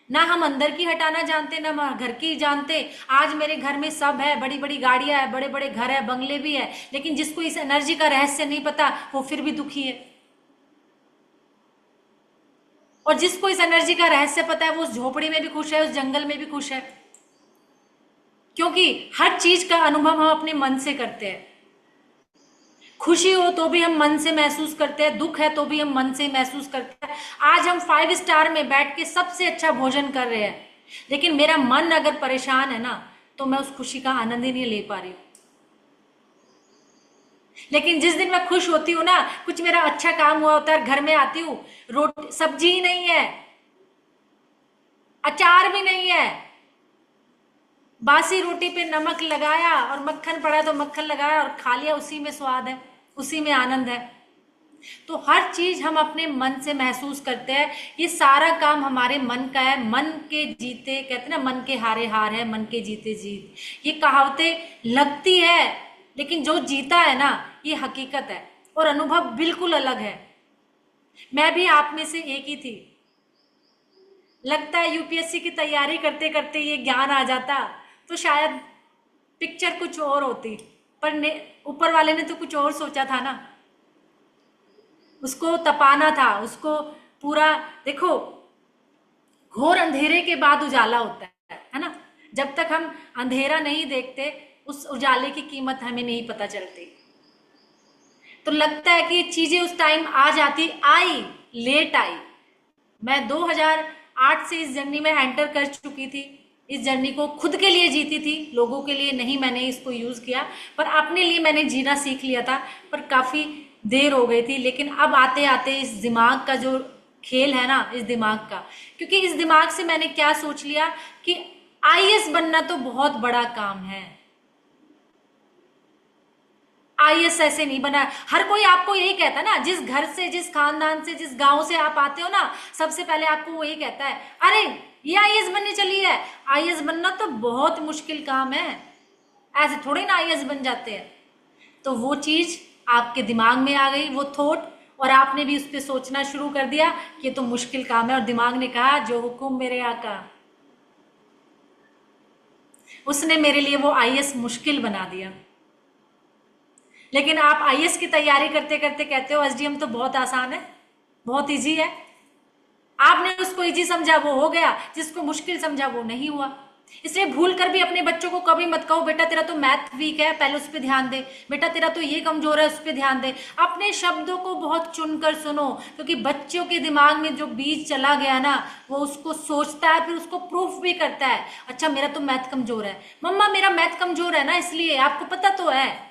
ना। हम अंदर की हटाना जानते ना हम घर की जानते। आज मेरे घर में सब है, बड़ी बड़ी गाड़ियां है, बड़े बड़े घर है, बंगले भी है, लेकिन जिसको इस एनर्जी का रहस्य नहीं पता वो फिर भी दुखी है। और जिसको इस एनर्जी का रहस्य पता है वो उस झोपड़ी में भी खुश है, उस जंगल में भी खुश है। क्योंकि हर चीज का अनुभव हम अपने मन से करते हैं। खुशी हो तो भी हम मन से महसूस करते हैं, दुख है तो भी हम मन से महसूस करते हैं। आज हम 5 स्टार में बैठ के सबसे अच्छा भोजन कर रहे हैं, लेकिन मेरा मन अगर परेशान है ना, तो मैं उस खुशी का आनंद ही नहीं ले पा रही हूं। लेकिन जिस दिन मैं खुश होती हूँ ना, कुछ मेरा अच्छा काम हुआ होता है, घर में आती हूँ, रोटी सब्जी ही नहीं है, अचार भी नहीं है, बासी रोटी पे नमक लगाया और मक्खन पड़ा तो मक्खन लगाया और खा लिया, उसी में स्वाद है, उसी में आनंद है। तो हर चीज हम अपने मन से महसूस करते हैं। ये सारा काम हमारे मन का है। मन के जीते, कहते हैं ना, मन के हारे हार है, मन के जीते जीत। ये कहावतें लगती है, लेकिन जो जीता है ना, ये हकीकत है और अनुभव बिल्कुल अलग है। मैं भी आप में से एक ही थी। लगता है यूपीएससी की तैयारी करते करते ये ज्ञान आ जाता तो शायद पिक्चर कुछ और होती, पर ऊपर वाले ने तो कुछ और सोचा था ना। उसको तपाना था, उसको पूरा, देखो, घोर अंधेरे के बाद उजाला होता है ना। जब तक हम अंधेरा नहीं देखते, उस उजाले की कीमत हमें नहीं पता चलती। तो लगता है कि ये चीजें उस टाइम आ जाती, आई, लेट आई। मैं 2008 से इस जर्नी में एंटर कर चुकी थी। इस जर्नी को खुद के लिए जीती थी, लोगों के लिए नहीं मैंने इसको यूज किया, पर अपने लिए मैंने जीना सीख लिया था। पर काफी देर हो गई थी। लेकिन अब आते आते इस दिमाग का जो खेल है ना, इस दिमाग का, क्योंकि इस दिमाग से मैंने क्या सोच लिया कि आईएएस बनना तो बहुत बड़ा काम है। आईएएस ऐसे नहीं बना। हर कोई आपको यही कहता है ना, जिस घर से, जिस खानदान से, जिस गांव से आप आते हो ना, सबसे पहले आपको वो यही कहता है, अरे ये आईएएस बनने चली है। आईएएस बनना तो बहुत मुश्किल काम है, ऐसे थोड़े ना आईएएस बन जाते हैं। तो वो चीज आपके दिमाग में आ गई, वो थॉट, और आपने भी उस पर सोचना शुरू कर दिया कि ये तो मुश्किल काम है। और दिमाग ने कहा, जो हुक्म मेरे आका। उसने मेरे लिए वो आईएएस मुश्किल बना दिया। लेकिन आप आईएएस की तैयारी करते करते कहते हो एसडीएम तो बहुत आसान है, बहुत इजी है। आपने उसको इजी समझा, वो हो गया। जिसको मुश्किल समझा, वो नहीं हुआ। इसलिए भूल कर भी अपने बच्चों को कभी मत कहो, बेटा तेरा तो मैथ वीक है, पहले उस पर ध्यान दे, बेटा तेरा तो ये कमजोर है, उस पर ध्यान दे। अपने शब्दों को बहुत चुनकर सुनो, क्योंकि बच्चों के दिमाग में जो बीज चला गया ना, वो उसको सोचता है, फिर उसको प्रूफ भी करता है। अच्छा मेरा तो मैथ कमजोर है, मम्मा मेरा मैथ कमजोर है ना, इसलिए आपको पता तो है।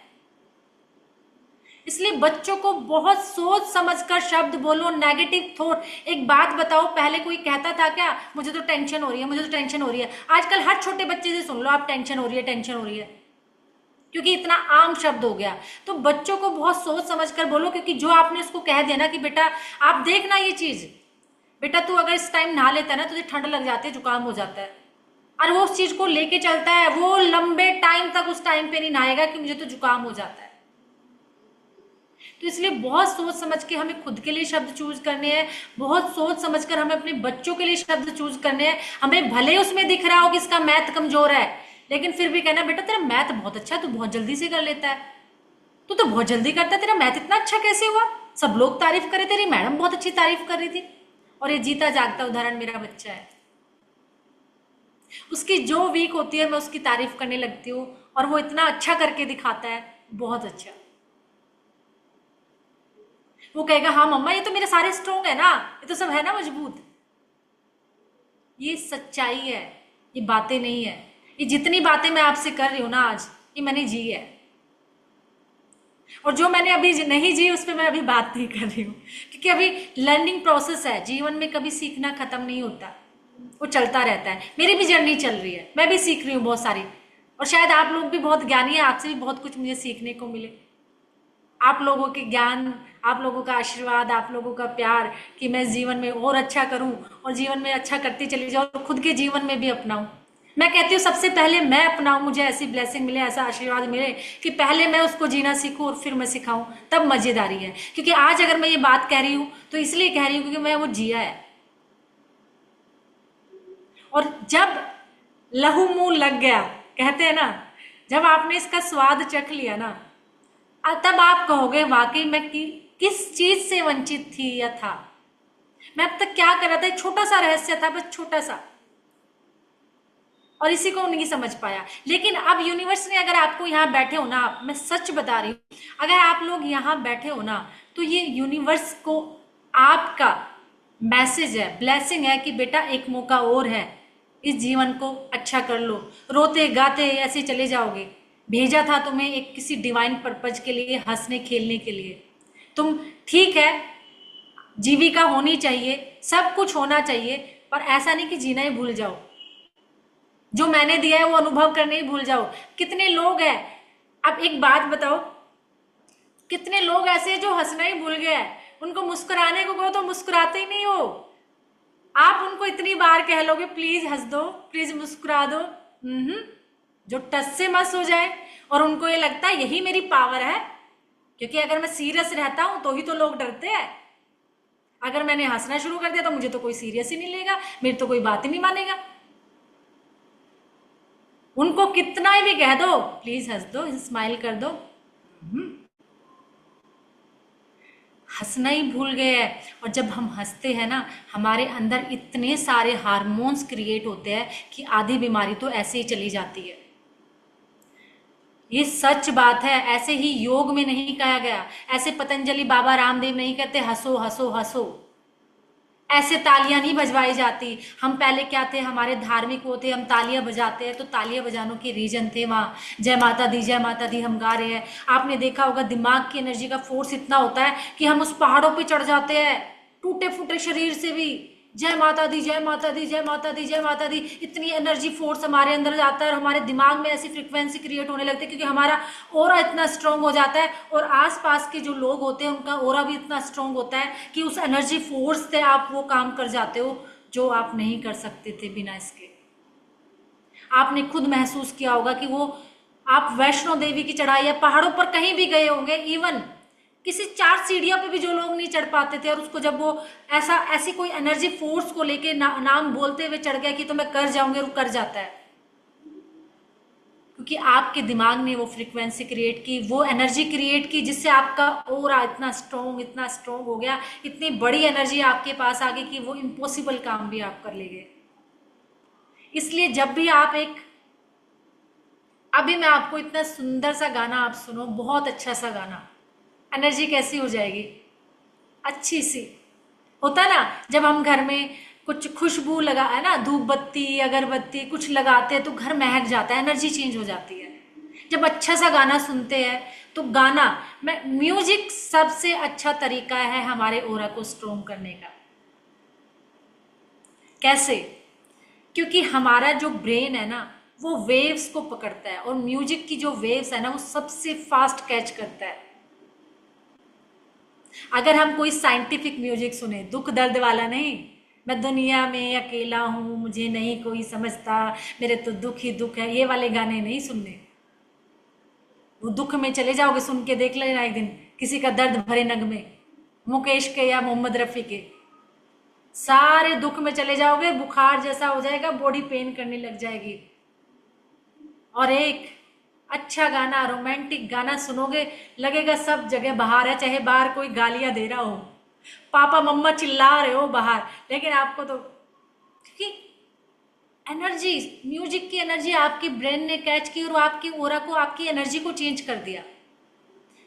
इसलिए बच्चों को बहुत सोच समझकर शब्द बोलो, नेगेटिव थॉट। एक बात बताओ, पहले कोई कहता था क्या, मुझे तो टेंशन हो रही है, मुझे तो टेंशन हो रही है। आजकल हर छोटे बच्चे से सुन लो आप, टेंशन हो रही है, टेंशन हो रही है, क्योंकि इतना आम शब्द हो गया। तो बच्चों को बहुत सोच समझकर बोलो, क्योंकि जो आपने उसको कह दिया ना कि बेटा आप देखना ये चीज, बेटा तू अगर इस टाइम नहा लेता है ना, तुझे ठंड लग जाती है, जुकाम हो जाता है, और वो उस चीज को लेके चलता है, वो लंबे टाइम तक उस टाइम पे नहीं नहाएगा कि मुझे तो जुकाम हो जाता है। तो इसलिए बहुत सोच समझ के हमें खुद के लिए शब्द चूज करने हैं, बहुत सोच समझकर हमें अपने बच्चों के लिए शब्द चूज करने हैं। हमें भले उसमें दिख रहा हो कि इसका मैथ कमजोर है, लेकिन फिर भी कहना, बेटा तेरा मैथ बहुत अच्छा है, तू बहुत जल्दी से कर लेता है, तू तो बहुत जल्दी करता है, तेरा मैथ इतना अच्छा कैसे हुआ, सब लोग तारीफ करे, तेरी मैडम बहुत अच्छी तारीफ कर रही थी। और ये जीता जागता उदाहरण मेरा बच्चा है। उसकी जो वीक होती है मैं उसकी तारीफ करने लगती हूँ, और वो इतना अच्छा करके दिखाता है, बहुत अच्छा। वो कहेगा हाँ मम्मा ये तो मेरे सारे स्ट्रोंग है ना, ये तो सब है ना मजबूत। ये सच्चाई है, ये बातें नहीं है। ये जितनी बातें मैं आपसे कर रही हूं ना आज, ये मैंने जी है। और जो मैंने अभी नहीं जी उस पर मैं अभी बात नहीं कर रही हूँ, क्योंकि अभी लर्निंग प्रोसेस है। जीवन में कभी सीखना खत्म नहीं होता, वो चलता रहता है। मेरी भी जर्नी चल रही है, मैं भी सीख रही हूँ बहुत सारी। और शायद आप लोग भी बहुत ज्ञानी है, आपसे भी बहुत कुछ मुझे सीखने को मिले। आप लोगों के ज्ञान, आप लोगों का आशीर्वाद, आप लोगों का प्यार कि मैं जीवन में और अच्छा करूं और जीवन में अच्छा करती चली जाऊं और खुद के जीवन में भी अपनाऊं। मैं कहती हूँ सबसे पहले मैं अपनाऊं, मुझे ऐसी ब्लेसिंग मिले, ऐसा आशीर्वाद मिले कि पहले मैं उसको जीना सीखूं और फिर मैं सिखाऊं, तब मजेदारी है। क्योंकि आज अगर मैं ये बात कह रही हूँ तो इसलिए कह रही हूँ क्योंकि मैं वो जिया है। और जब लहू मुंह लग गया, कहते हैं ना, जब आपने इसका स्वाद चख लिया ना, तब आप कहोगे वाकई मैं किस चीज से वंचित थी या था। मैं अब तक क्या कर रहा था, एक छोटा सा रहस्य था, बस छोटा सा, और इसी को नहीं समझ पाया। लेकिन अब यूनिवर्स ने, अगर आपको यहाँ बैठे हो ना आप, मैं सच बता रही हूँ, अगर आप लोग यहाँ बैठे हो ना, तो ये यूनिवर्स को आपका मैसेज है, ब्लेसिंग है कि बेटा एक मौका और है, इस जीवन को अच्छा कर लो। रोते गाते ऐसे चले जाओगे, भेजा था तुम्हें एक किसी डिवाइन पर्पज के लिए, हंसने खेलने के लिए। तुम ठीक है, जीविका होनी चाहिए, सब कुछ होना चाहिए, पर ऐसा नहीं कि जीना ही भूल जाओ। जो मैंने दिया है वो अनुभव करने ही भूल जाओ। कितने लोग हैं, अब एक बात बताओ, कितने लोग ऐसे हैं जो हंसना ही भूल गए हैं। उनको मुस्कुराने को कहो तो मुस्कुराते ही नहीं हो। आप उनको इतनी बार कह लोगे प्लीज हंस दो, प्लीज मुस्कुरा दो, जो टस से मस हो जाए। और उनको ये लगता है यही मेरी पावर है, क्योंकि अगर मैं सीरियस रहता हूं तो ही तो लोग डरते हैं। अगर मैंने हंसना शुरू कर दिया तो मुझे तो कोई सीरियस ही नहीं लेगा, मेरी तो कोई बात ही नहीं मानेगा। उनको कितना ही भी कह दो प्लीज हंस दो, स्माइल कर दो, हंसना ही भूल गए हैं। और जब हम हंसते हैं ना, हमारे अंदर इतने सारे हार्मोन्स क्रिएट होते हैं कि आधी बीमारी तो ऐसे ही चली जाती है। ये सच बात है, ऐसे ही योग में नहीं कहा गया, ऐसे पतंजलि बाबा रामदेव नहीं कहते हंसो हंसो हंसो, ऐसे तालियां नहीं बजवाई जाती। हम पहले क्या थे, हमारे धार्मिक वो थे, हम तालियां बजाते हैं तो तालियां बजाने के रीजन थे वहाँ, जय माता दी जय माता दी हम गा रहे हैं। आपने देखा होगा दिमाग की एनर्जी का फोर्स इतना होता है कि हम उस पहाड़ों पे चढ़ जाते हैं टूटे फूटे शरीर से भी, जय माता दी जय माता दी जय माता दी जय माता दी। इतनी एनर्जी फोर्स हमारे अंदर जाता है और हमारे दिमाग में ऐसी फ्रिक्वेंसी क्रिएट होने लगती है, क्योंकि हमारा ओरा इतना स्ट्रांग हो जाता है और आसपास के जो लोग होते हैं उनका ओरा भी इतना स्ट्रांग होता है कि उस एनर्जी फोर्स से आप वो काम कर जाते हो जो आप नहीं कर सकते थे बिना इसके। आपने खुद महसूस किया होगा कि वो आप वैष्णो देवी की चढ़ाई या पहाड़ों पर कहीं भी गए होंगे, इवन किसी 4 सीढ़ियों पे भी जो लोग नहीं चढ़ पाते थे, और उसको जब वो ऐसी कोई एनर्जी फोर्स को लेके नाम बोलते हुए चढ़ गया कि तो मैं कर जाऊंगी, वो कर जाता है। क्योंकि आपके दिमाग ने वो फ्रीक्वेंसी क्रिएट की, वो एनर्जी क्रिएट की, जिससे आपका ओरा इतना स्ट्रॉन्ग हो गया, इतनी बड़ी एनर्जी आपके पास आ गई कि वो इम्पॉसिबल काम भी आप कर ले गए। इसलिए जब भी आप अभी मैं आपको इतना सुंदर सा गाना आप सुनो, बहुत अच्छा सा गाना, एनर्जी कैसी हो जाएगी, अच्छी सी। होता ना जब हम घर में कुछ खुशबू लगा है ना, धूप बत्ती अगरबत्ती कुछ लगाते हैं तो घर महक जाता है, एनर्जी चेंज हो जाती है। जब अच्छा सा गाना सुनते हैं तो गाना में म्यूजिक सबसे अच्छा तरीका है हमारे ओरा को स्ट्रॉन्ग करने का। कैसे? क्योंकि हमारा जो ब्रेन है ना वो वेव्स को पकड़ता है, और म्यूजिक की जो वेव्स है ना वो सबसे फास्ट कैच करता है। अगर हम कोई साइंटिफिक म्यूजिक सुने, दुख दर्द वाला नहीं, मैं दुनिया में अकेला हूं, मुझे नहीं कोई समझता, मेरे तो दुख ही दुख है, ये वाले गाने नहीं सुनने। वो दुख में चले जाओगे, सुन के देख लेना एक दिन किसी का दर्द भरे नगमे, मुकेश के या मोहम्मद रफी के, सारे दुख में चले जाओगे, बुखार जैसा हो जाएगा, बॉडी पेन करने लग जाएगी। और एक अच्छा गाना, रोमांटिक गाना सुनोगे, लगेगा सब जगह बाहर है, चाहे बाहर कोई गालियां दे रहा हो, पापा मम्मा चिल्ला रहे हो बाहर, लेकिन आपको तो, क्योंकि एनर्जी, म्यूजिक की एनर्जी आपकी ब्रेन ने कैच की और आपकी ओरा को, आपकी एनर्जी को चेंज कर दिया।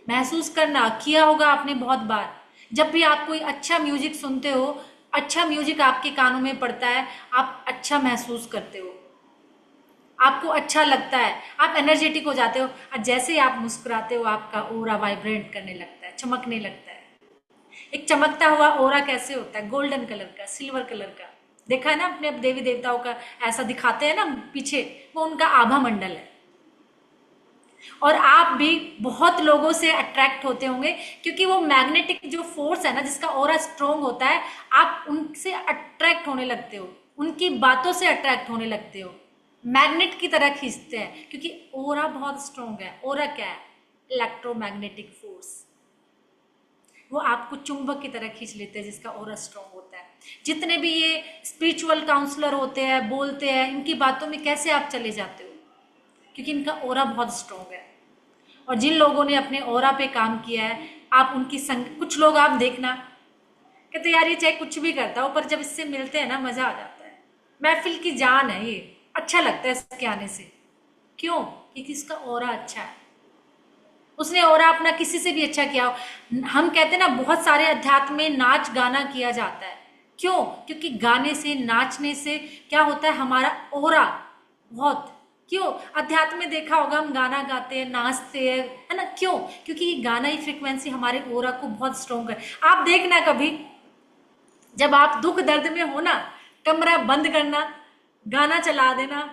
महसूस करना, किया होगा आपने बहुत बार। जब भी आप कोई अच्छा म्यूजिक सुनते हो, अच्छा म्यूजिक आपके कानों में पड़ता है, आप अच्छा महसूस करते हो, आपको अच्छा लगता है, आप एनर्जेटिक हो जाते हो, और जैसे ही आप मुस्कुराते हो आपका ऑरा वाइब्रेट करने लगता है, चमकने लगता है। एक चमकता हुआ ऑरा कैसे होता है? गोल्डन कलर का, सिल्वर कलर का। देखा है ना अपने देवी देवताओं का, ऐसा दिखाते हैं ना पीछे, वो उनका आभा मंडल है। और आप भी बहुत लोगों से अट्रैक्ट होते होंगे, क्योंकि वो मैग्नेटिक जो फोर्स है ना, जिसका ऑरा स्ट्रोंग होता है, आप उनसे अट्रैक्ट होने लगते हो, उनकी बातों से अट्रैक्ट होने लगते हो, मैग्नेट की तरह खींचते हैं, क्योंकि ऑरा बहुत स्ट्रोंग है। ऑरा क्या है? Electromagnetic force. वो आपको चुंबक की तरह खींच लेते हैं, जिसका ऑरा स्ट्रांग होता है। जितने भी ये स्पिरिचुअल काउंसलर होते हैं, बोलते हैं, इनकी बातों में कैसे आप चले जाते हो? क्योंकि इनका ऑरा बहुत स्ट्रांग है। और जिन लोगों ने अपने ऑरा पे काम किया है, आप उनकी संग, कुछ लोग आप देखना कहते यार ये चाहे कुछ भी करता हो, पर जब इससे मिलते हैं ना, मजा आ जाता है। महफिल की जान है ये, अच्छा लगता है इसके आने से। क्यों? क्योंकि इसका ऑरा अच्छा है, उसने और अपना किसी से भी अच्छा किया हो। हम कहते हैं ना, बहुत सारे अध्यात्म में नाच गाना किया जाता है। क्यों? क्योंकि गाने से, नाचने से क्या होता है? हमारा ओरा बहुत, क्यों? अध्यात्म में देखा होगा, हम गाना गाते हैं, नाचते हैं, है ना? क्यों? क्योंकि ये गाना ही फ्रिक्वेंसी हमारे ओरा को बहुत स्ट्रॉन्ग है। आप देखना कभी, जब आप दुख दर्द में हो ना, कमरा बंद करना, गाना चला देना,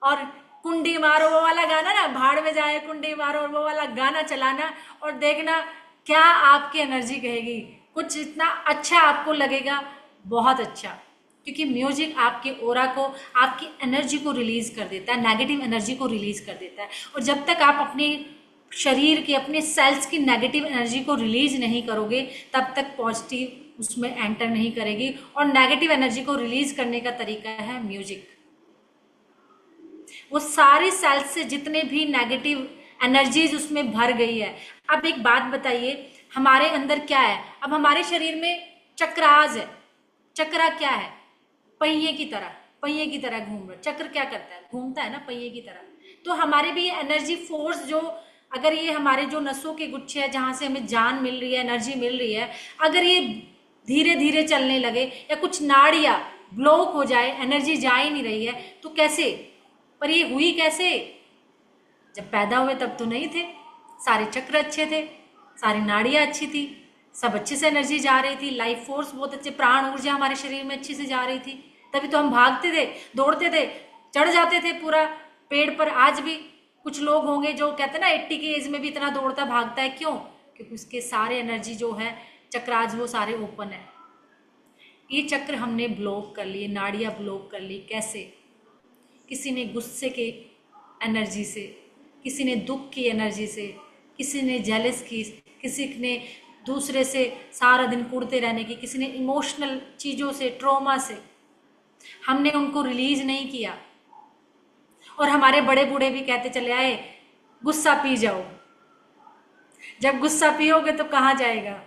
और कुंडी मारो वो वाला गाना ना, भाड़ में जाए कुंडी मारो, और वो वाला गाना चलाना, और देखना क्या आपकी एनर्जी कहेगी। कुछ इतना अच्छा आपको लगेगा, बहुत अच्छा। क्योंकि म्यूजिक आपके ओरा को, आपकी एनर्जी को रिलीज कर देता है, नेगेटिव एनर्जी को रिलीज कर देता है। और जब तक आप अपने शरीर के, अपने सेल्स की नेगेटिव एनर्जी को रिलीज नहीं करोगे, तब तक पॉजिटिव उसमें एंटर नहीं करेगी। और नेगेटिव एनर्जी को रिलीज करने का तरीका है म्यूजिक। वो सारी सेल्स से जितने भी नेगेटिव एनर्जीज उसमें भर गई है। अब एक बात बताइए, हमारे अंदर क्या है? अब हमारे शरीर में चक्रास है। चक्रा क्या है? पहिए की तरह, पहिए की तरह घूम रहा। चक्र क्या करता है? घूमता है ना, पहिए की तरह। तो हमारे भी एनर्जी फोर्स जो, अगर ये हमारे जो नसों के गुच्छे है, जहां से हमें जान मिल रही है, एनर्जी मिल रही है, अगर ये धीरे धीरे चलने लगे, या कुछ नाड़ियां ब्लॉक हो जाए, एनर्जी जा ही नहीं रही है, तो कैसे? पर ये हुई कैसे? जब पैदा हुए तब तो नहीं थे, सारे चक्र अच्छे थे, सारी नाड़ियां अच्छी थी, सब अच्छे से एनर्जी जा रही थी, लाइफ फोर्स बहुत अच्छे, प्राण ऊर्जा हमारे शरीर में अच्छे से जा रही थी। तभी तो हम भागते थे, दौड़ते थे, चढ़ जाते थे पूरा पेड़ पर। आज भी कुछ लोग होंगे जो कहते हैं ना 80 की एज में भी इतना दौड़ता भागता है। क्यों? क्योंकि उसके सारे एनर्जी जो है, चक्राज, वो सारे ओपन है। ये चक्र हमने ब्लॉक कर लिए, नाड़ियां ब्लॉक कर ली। कैसे? किसी ने गुस्से के एनर्जी से, किसी ने दुख की एनर्जी से, किसी ने जेलस की, किसी ने दूसरे से सारा दिन कुड़ते रहने की, किसी ने इमोशनल चीज़ों से, ट्रॉमा से। हमने उनको रिलीज नहीं किया। और हमारे बड़े बूढ़े भी कहते चले आए, गुस्सा पी जाओ। जब गुस्सा पियोगे तो कहाँ जाएगा?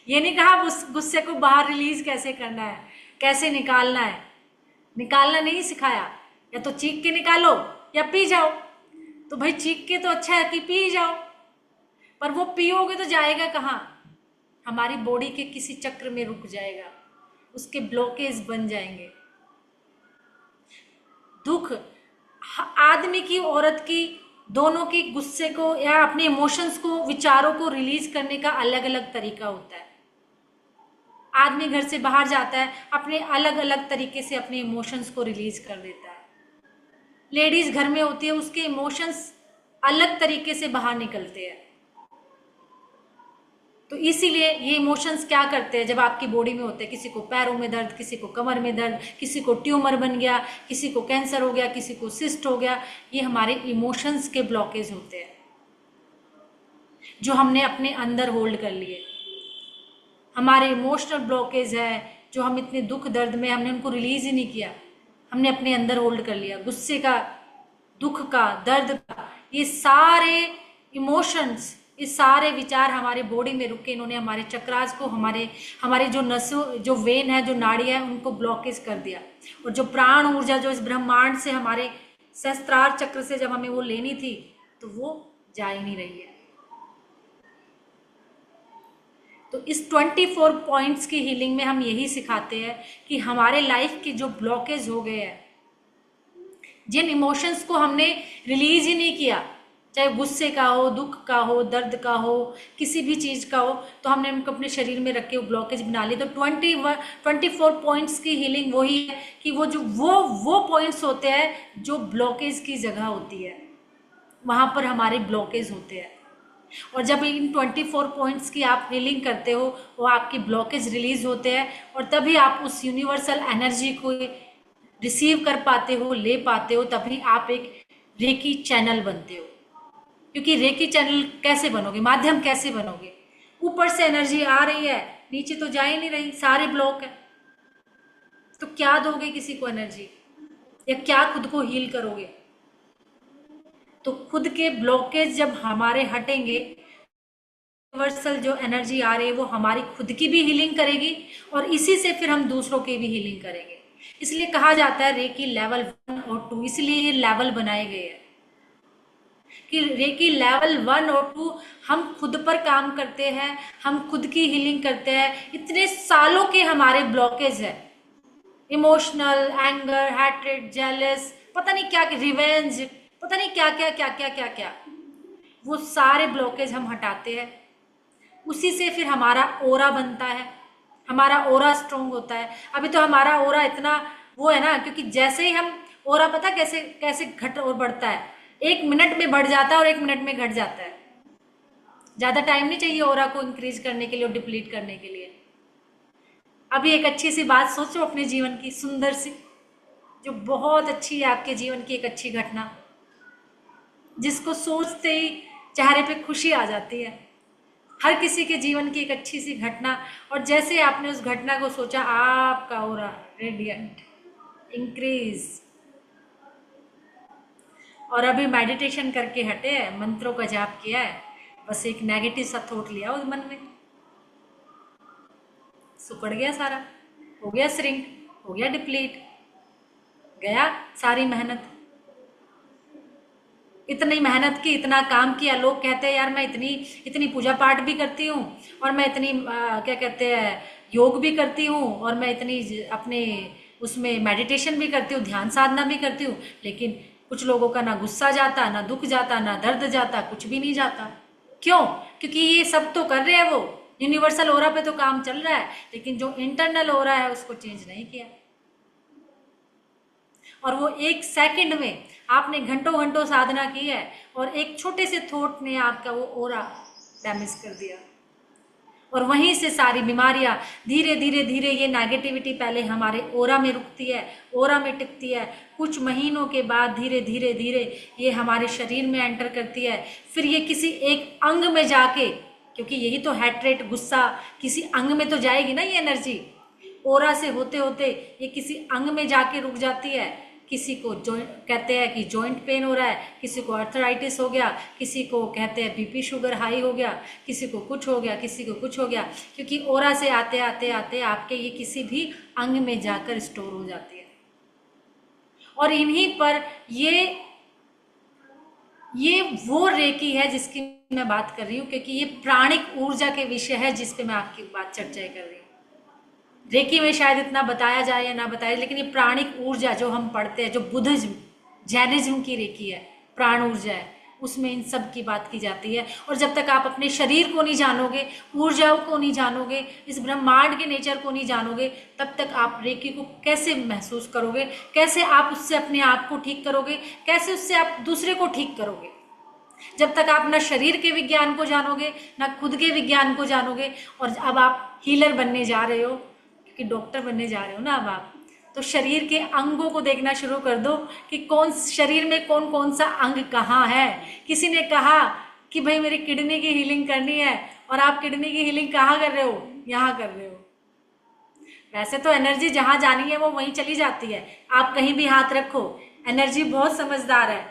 ये नहीं कहा उस गुस्से को बाहर रिलीज कैसे करना है, कैसे निकालना है। निकालना नहीं सिखाया। या तो चीख के निकालो या पी जाओ। तो भाई चीख के तो अच्छा है कि पी जाओ, पर वो पियोगे तो जाएगा कहाँ? हमारी बॉडी के किसी चक्र में रुक जाएगा, उसके ब्लॉकेज बन जाएंगे। दुख आदमी की, औरत की, दोनों की गुस्से को या अपने इमोशंस को, विचारों को रिलीज करने का अलग अलग तरीका होता है। आदमी घर से बाहर जाता है, अपने अलग अलग तरीके से अपने इमोशंस को रिलीज कर देता है। लेडीज घर में होती है, उसके इमोशंस अलग तरीके से बाहर निकलते हैं। तो इसीलिए ये इमोशंस क्या करते हैं, जब आपकी बॉडी में होते हैं, किसी को पैरों में दर्द, किसी को कमर में दर्द, किसी को ट्यूमर बन गया, किसी को कैंसर हो गया, किसी को सिस्ट हो गया, ये हमारे इमोशंस के ब्लॉकेज होते हैं जो हमने अपने अंदर होल्ड कर लिए। हमारे इमोशनल ब्लॉकेज है जो हम इतने दुख दर्द में, हमने उनको रिलीज ही नहीं किया, हमने अपने अंदर होल्ड कर लिया। गुस्से का, दुख का, दर्द का, ये सारे इमोशंस, ये सारे विचार हमारे बॉडी में रुके, इन्होंने हमारे चक्रास को, हमारे जो नसों, जो वेन है, जो नाड़ी है, उनको ब्लॉकेज कर दिया। और जो प्राण ऊर्जा जो इस ब्रह्मांड से, हमारे सहस्त्रार चक्र से जब हमें वो लेनी थी, तो वो जा ही नहीं रही है। तो इस 24 पॉइंट्स की हीलिंग में हम यही सिखाते हैं कि हमारे लाइफ के जो ब्लॉकेज हो गए हैं, जिन इमोशंस को हमने रिलीज ही नहीं किया, चाहे गुस्से का हो, दुख का हो, दर्द का हो, किसी भी चीज़ का हो, तो हमने उनको अपने शरीर में रख के वो ब्लॉकेज बना लिए। तो 24 पॉइंट्स की हीलिंग वही है कि वो पॉइंट्स होते हैं जो ब्लॉकेज की जगह होती है, वहाँ पर हमारे ब्लॉकेज होते हैं। और जब इन 24 पॉइंट्स की आप हीलिंग करते हो, वो आपकी ब्लॉकेज रिलीज होते हैं, और तभी आप उस यूनिवर्सल एनर्जी को रिसीव कर पाते हो, ले पाते हो, तभी आप एक रेकी चैनल बनते हो। क्योंकि रेकी चैनल कैसे बनोगे, माध्यम कैसे बनोगे? ऊपर से एनर्जी आ रही है, नीचे तो जा ही नहीं रही, सारे ब्लॉक है, तो क्या दोगे किसी को एनर्जी, या क्या खुद को हील करोगे? तो खुद के ब्लॉकेज जब हमारे हटेंगे, यूनिवर्सल जो एनर्जी आ रही है वो हमारी खुद की भी हीलिंग करेगी, और इसी से फिर हम दूसरों की भी हीलिंग करेंगे। इसलिए कहा जाता है रेकी लेवल 1 और 2, इसलिए ये लेवल बनाए गए हैं कि रेकी लेवल 1 और 2 हम खुद पर काम करते हैं, हम खुद की हीलिंग करते हैं। इतने सालों के हमारे ब्लॉकेज है, इमोशनल, एंगर, हैट्रेड, जेलस, पता नहीं क्या, रिवेंज, पता नहीं क्या क्या क्या क्या क्या क्या, वो सारे ब्लॉकेज हम हटाते हैं। उसी से फिर हमारा ओरा बनता है, हमारा ओरा स्ट्रोंग होता है। अभी तो हमारा ओरा इतना वो है ना, क्योंकि जैसे ही हम ओरा, पता कैसे कैसे घट और बढ़ता है, 1 मिनट में बढ़ जाता है और 1 मिनट में घट जाता है। ज़्यादा टाइम नहीं चाहिए ओरा को इंक्रीज करने के लिए और डिप्लीट करने के लिए। अभी एक अच्छी सी बात सोचो अपने जीवन की, सुंदर सी, जो बहुत अच्छी है आपके जीवन की, एक अच्छी घटना जिसको सोचते ही चेहरे पे खुशी आ जाती है। हर किसी के जीवन की एक अच्छी सी घटना, और जैसे आपने उस घटना को सोचा, आपका ओरा रेडियंट, इंक्रीज। और अभी मेडिटेशन करके हटे हैं, मंत्रों का जाप किया है, बस एक नेगेटिव सा थॉट लिया उस मन में, सुकड़ गया सारा, हो गया श्रिंक, हो गया डिप्लीट, गया सारी मेहनत। इतनी मेहनत की, इतना काम किया, लोग कहते हैं यार मैं इतनी इतनी पूजा पाठ भी करती हूँ, और मैं इतनी क्या कहते हैं, योग भी करती हूँ, और मैं इतनी अपने उसमें मेडिटेशन भी करती हूँ, ध्यान साधना भी करती हूँ, लेकिन कुछ लोगों का ना गुस्सा जाता, ना दुख जाता, ना दर्द जाता, कुछ भी नहीं जाता। क्यों? क्योंकि ये सब तो कर रहे हैं, वो यूनिवर्सल ओरा पे तो काम चल रहा है, लेकिन जो इंटरनल ओरा है उसको चेंज नहीं किया। और वो 1 सेकंड में, आपने घंटों घंटों साधना की है, और एक छोटे से थॉट ने आपका वो ओरा डैमेज कर दिया, और वहीं से सारी बीमारियां धीरे धीरे धीरे, ये नेगेटिविटी पहले हमारे ओरा में रुकती है, ओरा में टिकती है, कुछ महीनों के बाद धीरे धीरे धीरे ये हमारे शरीर में एंटर करती है, फिर ये किसी एक अंग में जाके, क्योंकि यही तो हैट्रेट, गुस्सा, किसी अंग में तो जाएगी ना ये एनर्जी, ओरा से होते होते ये किसी अंग में जाके रुक जाती है। किसी को जॉइंट कहते हैं कि जॉइंट पेन हो रहा है, किसी को अर्थराइटिस हो गया, किसी को कहते हैं बीपी शुगर हाई हो गया, किसी को कुछ हो गया, किसी को कुछ हो गया, क्योंकि ओरा से आते आते आते आपके ये किसी भी अंग में जाकर स्टोर हो जाती है। और इन्हीं पर ये वो रेकी है जिसकी मैं बात कर रही हूँ, क्योंकि ये प्राणिक ऊर्जा के विषय है जिस पे मैं आपकी बात चर्चा कर रही हूँ। रेकी में शायद इतना बताया जाए या ना बताया, लेकिन ये प्राणिक ऊर्जा जो हम पढ़ते हैं, जो बुद्धिज्म, जैनिज्म की रेकी है, प्राण ऊर्जा है, उसमें इन सब की बात की जाती है। और जब तक आप अपने शरीर को नहीं जानोगे, ऊर्जाओं को नहीं जानोगे, इस ब्रह्मांड के नेचर को नहीं जानोगे, तब तक आप रेकी को कैसे महसूस करोगे, कैसे आप उससे अपने आप को ठीक करोगे, कैसे उससे आप दूसरे को ठीक करोगे? जब तक आप ना शरीर के विज्ञान को जानोगे, ना खुद के विज्ञान को जानोगे। और अब आप हीलर बनने जा रहे हो, कि डॉक्टर बनने जा रहे हो ना अब आप, तो शरीर के अंगों को देखना शुरू कर दो कि कौन शरीर में कौन कौन सा अंग कहाँ है। किसी ने कहा कि भाई मेरी किडनी की हीलिंग करनी है, और आप किडनी की हीलिंग कहाँ कर रहे हो? यहाँ कर रहे हो। वैसे तो एनर्जी जहाँ जानी है वो वहीं चली जाती है, आप कहीं भी हाथ रखो, एनर्जी बहुत समझदार है,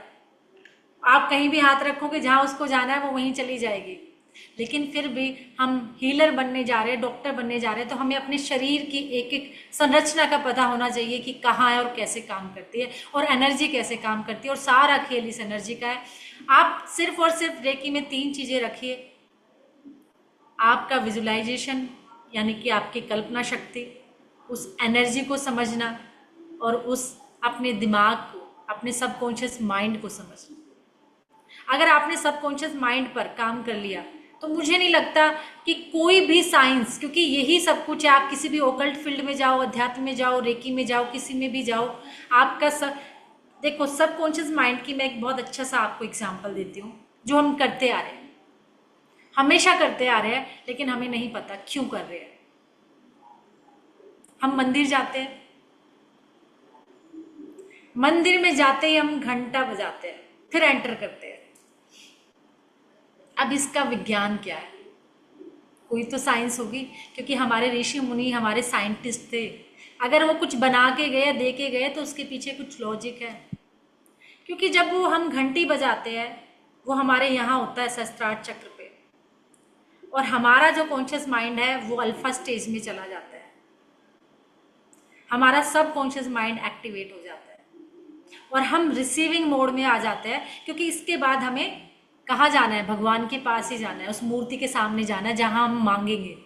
आप कहीं भी हाथ रखोगे जहाँ उसको जाना है वो वहीं चली जाएगी। लेकिन फिर भी हम हीलर बनने जा रहे हैं, डॉक्टर बनने जा रहे हैं, तो हमें अपने शरीर की एक एक संरचना का पता होना चाहिए कि कहाँ है और कैसे काम करती है, और एनर्जी कैसे काम करती है, और सारा खेल इस एनर्जी का है। आप सिर्फ और सिर्फ रेकी में 3 चीज़ें रखिए, आपका विजुअलाइजेशन यानी कि आपकी कल्पना शक्ति, उस एनर्जी को समझना और उस अपने दिमाग को, अपने सबकॉन्शियस माइंड को समझना। अगर आपने सबकॉन्शियस माइंड पर काम कर लिया तो मुझे नहीं लगता कि कोई भी साइंस, क्योंकि यही सब कुछ है, आप किसी भी ओकल्ट फील्ड में जाओ, अध्यात्म में जाओ, रेकी में जाओ, किसी में भी जाओ, आपका सब देखो सबकॉन्शियस माइंड की मैं एक बहुत अच्छा सा आपको एग्जांपल देती हूँ, जो हम करते आ रहे हैं, हमेशा करते आ रहे हैं, लेकिन हमें नहीं पता क्यों कर रहे हैं। हम मंदिर जाते हैं, मंदिर में जाते ही हम घंटा बजाते हैं, फिर एंटर करते हैं। अब इसका विज्ञान क्या है? कोई तो साइंस होगी, क्योंकि हमारे ऋषि मुनि, हमारे साइंटिस्ट थे, अगर वो कुछ बना के गए, दे के गए, तो उसके पीछे कुछ लॉजिक है। क्योंकि जब वो हम घंटी बजाते हैं, वो हमारे यहाँ होता है सहस्त्रार चक्र पे, और हमारा जो कॉन्शियस माइंड है वो अल्फा स्टेज में चला जाता है, हमारा सब कॉन्शियस माइंड एक्टिवेट हो जाता है और हम रिसीविंग मोड में आ जाते हैं। क्योंकि इसके बाद हमें कहाँ जाना है? भगवान के पास ही जाना है, उस मूर्ति के सामने जाना है जहाँ हम मांगेंगे।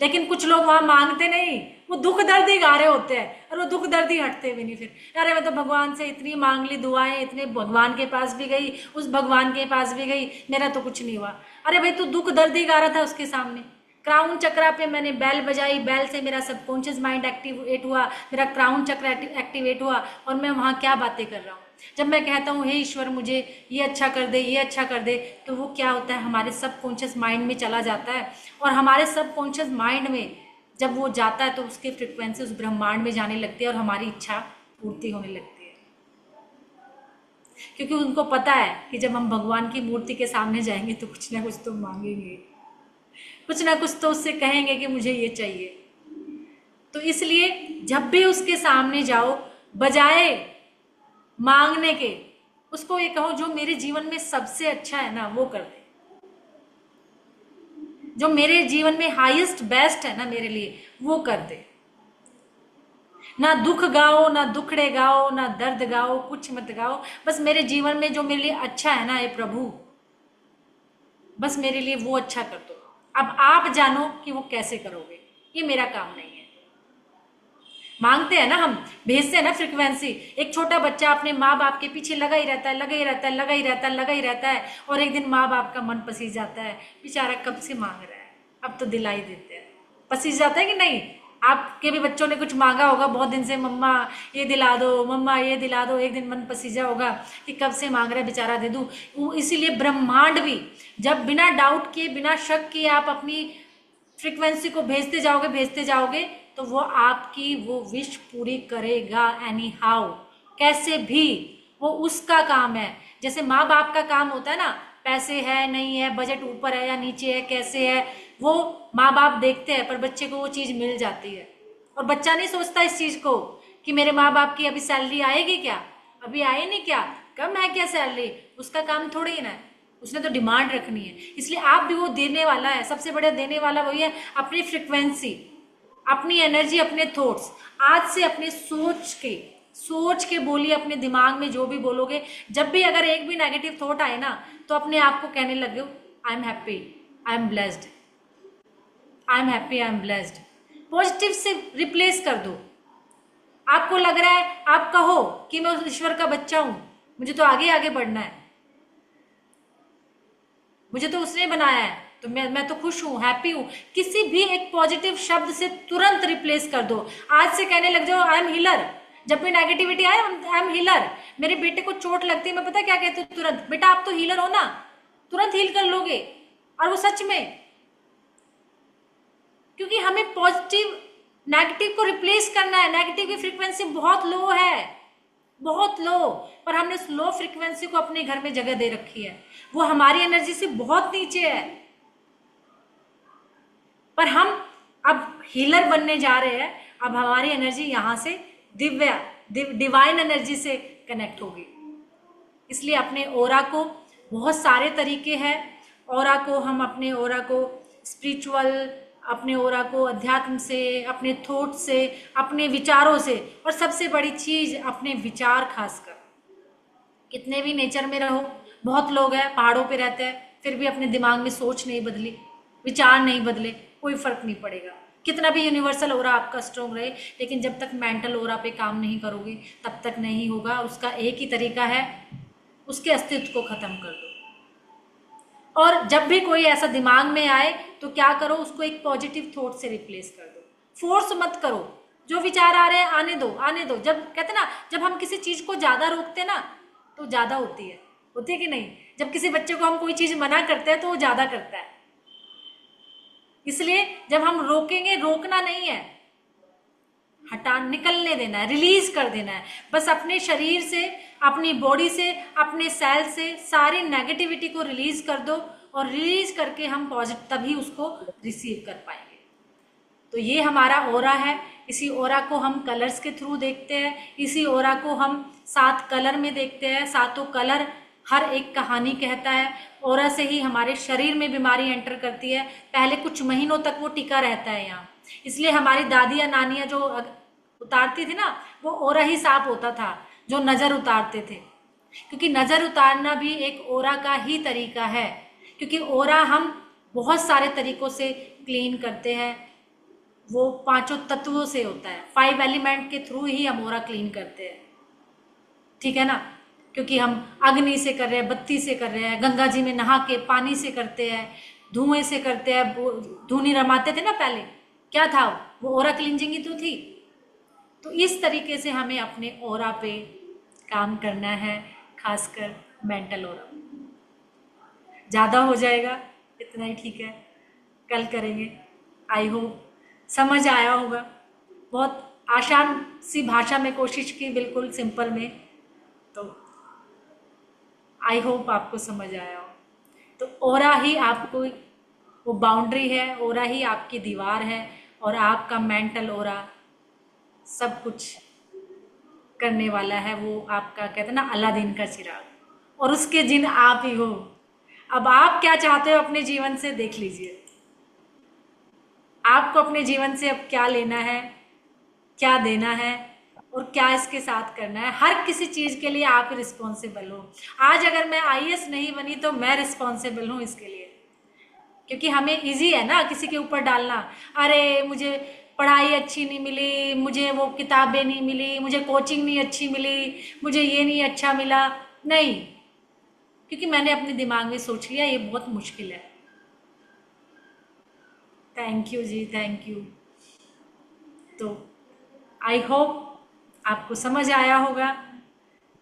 लेकिन कुछ लोग वहाँ मांगते नहीं, वो दुख दर्द ही गा रहे होते हैं, और वो दुख दर्द ही हटते भी नहीं। फिर अरे मैं तो भगवान से इतनी मांग ली दुआएं, इतने भगवान के पास भी गई, उस भगवान के पास भी गई, मेरा तो कुछ नहीं हुआ। अरे भाई, तू दुख दर्द ही गा रहा था उसके सामने। क्राउन चक्रा पे मैंने बैल बजाई, बैल से मेरा सबकॉन्शियस माइंड एक्टिवेट हुआ, मेरा क्राउन चक्र एक्टिवेट हुआ, और मैं वहाँ क्या बातें कर रहा हूँ। जब मैं कहता हूँ हे ईश्वर मुझे ये अच्छा कर दे, ये अच्छा कर दे, तो वो क्या होता है? हमारे सबकॉन्शियस माइंड में चला जाता है, और हमारे सबकॉन्शियस माइंड में जब वो जाता है तो उसके फ्रिक्वेंसी उस ब्रह्मांड में जाने लगती है और हमारी इच्छा पूर्ति होने लगती है। क्योंकि उनको पता है कि जब हम भगवान की मूर्ति के सामने जाएंगे तो कुछ ना कुछ तो मांगेंगे, कुछ ना कुछ तो उससे कहेंगे कि मुझे ये चाहिए। तो इसलिए जब भी उसके सामने जाओ, बजाय मांगने के, उसको ये कहो जो मेरे जीवन में सबसे अच्छा है ना वो कर दे, जो मेरे जीवन में हाईएस्ट बेस्ट है ना मेरे लिए वो कर दे। ना दुख गाओ, ना दुखड़े गाओ, ना दर्द गाओ, कुछ मत गाओ, बस मेरे जीवन में जो मेरे लिए अच्छा है ना, हे प्रभु बस मेरे लिए वो अच्छा कर दो। अब आप जानो कि वो कैसे करोगे, ये मेरा काम नहीं है। मांगते हैं ना हम, भेजते हैं ना फ्रीक्वेंसी। एक छोटा बच्चा अपने माँ बाप के पीछे लगा ही रहता है, लगा ही रहता है, लगा ही रहता है, लगा ही रहता है, और एक दिन माँ बाप का मन पसीज जाता है, बेचारा कब से मांग रहा है, अब तो दिलाई देते हैं। पसीज जाता है कि नहीं? आपके भी बच्चों ने कुछ मांगा होगा बहुत दिन से, मम्मा ये दिला दो, मम्मा ये दिला दो, एक दिन मन पसीजा होगा कि कब से मांग रहा है बेचारा, दे दूँ। इसीलिए ब्रह्मांड भी जब बिना डाउट किए, बिना शक किए आप अपनी फ्रीक्वेंसी को भेजते जाओगे, भेजते जाओगे, तो वो आपकी वो विश पूरी करेगा एनी हाउ, कैसे भी। वो उसका काम है। जैसे माँ बाप का काम होता है ना, पैसे है नहीं है, बजट ऊपर है या नीचे है, कैसे है, वो माँ बाप देखते हैं, पर बच्चे को वो चीज़ मिल जाती है। और बच्चा नहीं सोचता इस चीज़ को कि मेरे माँ बाप की अभी सैलरी आएगी क्या, अभी आए नहीं क्या, कम है क्या सैलरी, उसका काम थोड़ी ही ना है, उसने तो डिमांड रखनी है। इसलिए आप भी वो देने वाला है, सबसे बड़ा देने वाला वही है, अपनी फ्रिक्वेंसी, अपनी एनर्जी, अपने थॉट्स। आज से अपने सोच के बोलिए, अपने दिमाग में जो भी बोलोगे, जब भी अगर एक भी नेगेटिव थॉट आए ना, तो अपने आप को कहने लगे I am happy, I am blessed, I am happy, I am blessed. Positive से रिप्लेस कर दो। आपको लग रहा है, आप कहो कि मैं उस ईश्वर का बच्चा हूं, मुझे तो आगे आगे बढ़ना है, मुझे तो उसने बनाया है, तो मैं तो खुश हूँ, हैप्पी हूँ। किसी भी एक पॉजिटिव शब्द से तुरंत रिप्लेस कर दो। आज से कहने लग जाओ आई एम हीलर। जब भी नेगेटिविटी आए, आई एम हीलर। मेरे बेटे को चोट लगती है, मैं पता क्या कहती हूँ तुरंत, बेटा आप तो हीलर हो ना, तुरंत हील कर लोगे। और वो सच में, क्योंकि हमें पॉजिटिव नेगेटिव को रिप्लेस करना है। नेगेटिव की फ्रीक्वेंसी बहुत लो है, बहुत लो, पर हमने उस लो फ्रीक्वेंसी को अपने घर में जगह दे रखी है, वो हमारी एनर्जी से बहुत नीचे है। पर हम अब हीलर बनने जा रहे हैं, अब हमारी एनर्जी यहाँ से डिवाइन एनर्जी से कनेक्ट होगी। इसलिए अपने ओरा को, बहुत सारे तरीके हैं ओरा को, हम अपने ओरा को स्पिरिचुअल, अपने ओरा को अध्यात्म से, अपने थॉट से, अपने विचारों से, और सबसे बड़ी चीज अपने विचार। खासकर कितने भी नेचर में रहो, बहुत लोग हैं पहाड़ों पे रहते हैं फिर भी अपने दिमाग में सोच नहीं बदली, विचार नहीं बदले, कोई फर्क नहीं पड़ेगा। कितना भी यूनिवर्सल ओरा आपका स्ट्रॉन्ग रहे, लेकिन जब तक मेंटल ओरा पे काम नहीं करोगे तब तक नहीं होगा। उसका एक ही तरीका है, उसके अस्तित्व को खत्म कर दो। और जब भी कोई ऐसा दिमाग में आए तो क्या करो, उसको एक पॉजिटिव थॉट से रिप्लेस कर दो। फोर्स मत करो, जो विचार आ रहे हैं आने दो, आने दो। जब कहते ना, जब हम किसी चीज को ज्यादा रोकते ना तो ज्यादा होती है कि नहीं? जब किसी बच्चे को हम कोई चीज मना करते हैं तो वो ज्यादा करता है। इसलिए जब हम रोकेंगे, रोकना नहीं है, हटा, निकलने देना है, रिलीज कर देना है। बस अपने शरीर से, अपनी बॉडी से, अपने सेल से सारी नेगेटिविटी को रिलीज कर दो, और रिलीज करके हम पॉजिटिव तभी उसको रिसीव कर पाएंगे। तो ये हमारा ओरा है। इसी ओरा को हम कलर्स के थ्रू देखते हैं, इसी ओरा को हम 7 कलर में देखते हैं। 7 कलर हर एक कहानी कहता है। ओरा से ही हमारे शरीर में बीमारी एंटर करती है, पहले कुछ महीनों तक वो टिका रहता है यहाँ। इसलिए हमारी दादी या नानियाँ जो उतारती थी ना, वो ओरा ही साफ होता था जो नज़र उतारते थे, क्योंकि नज़र उतारना भी एक ओरा का ही तरीका है। क्योंकि ओरा हम बहुत सारे तरीकों से क्लीन करते हैं, वो 5 तत्वों से होता है। 5 एलिमेंट के थ्रू ही हम ओरा क्लीन करते हैं, ठीक है ना? क्योंकि हम अग्नि से कर रहे हैं, बत्ती से कर रहे हैं, गंगा जी में नहा के पानी से करते हैं, धुएं से करते हैं, धूनी रमाते थे ना पहले, क्या था वो ओरा क्लींजिंग ही तो थी। तो इस तरीके से हमें अपने ओरा पे काम करना है, खासकर मेंटल ओरा। ज़्यादा हो जाएगा, इतना ही ठीक है, कल करेंगे। आई होप समझ आया होगा। बहुत आसान सी भाषा में कोशिश की, बिल्कुल सिंपल में, तो आई होप आपको समझ आया हो। तो ओरा ही आपको वो बाउंड्री है, ओरा ही आपकी दीवार है, और आपका मेंटल ओरा सब कुछ करने वाला है। वो आपका कहते हैं ना अलादीन का चिराग, और उसके जिन आप ही हो। अब आप क्या चाहते हो अपने जीवन से, देख लीजिए। आपको अपने जीवन से अब क्या लेना है, क्या देना है, और क्या इसके साथ करना है। हर किसी चीज़ के लिए आप रिस्पॉन्सिबल हो। आज अगर मैं आईएएस नहीं बनी तो मैं रिस्पॉन्सिबल हूँ इसके लिए, क्योंकि हमें इजी है ना किसी के ऊपर डालना। अरे मुझे पढ़ाई अच्छी नहीं मिली, मुझे वो किताबें नहीं मिली, मुझे कोचिंग नहीं अच्छी मिली, मुझे ये नहीं अच्छा मिला। नहीं, क्योंकि मैंने अपने दिमाग में सोच लिया ये बहुत मुश्किल है। थैंक यू जी, थैंक यू। तो आई होप आपको समझ आया होगा,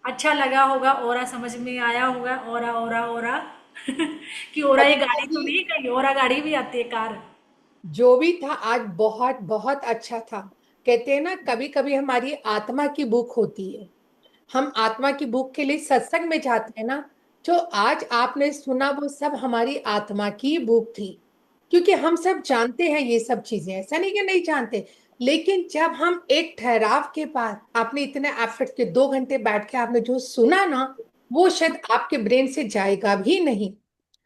अच्छा लगा होगा, ओरा समझ में आया होगा। ओरा ओरा ओरा कि ओरा ये अच्छा गाड़ी तो जी, नहीं, कहीं ओरा गाड़ी भी आती है, कार। जो भी था आज बहुत बहुत अच्छा था। कहते हैं ना, कभी कभी हमारी आत्मा की भूख होती है, हम आत्मा की भूख के लिए सत्संग में जाते हैं ना। जो आज आपने सुना वो सब हमारी आत्मा की भूख थी। क्योंकि हम सब जानते हैं ये सब चीजें, ऐसा नहीं कि नहीं जानते, लेकिन जब हम एक ठहराव के बाद, आपने इतने एफर्ट के 2 घंटे बैठ के आपने जो सुना ना, वो शायद आपके ब्रेन से जाएगा भी नहीं।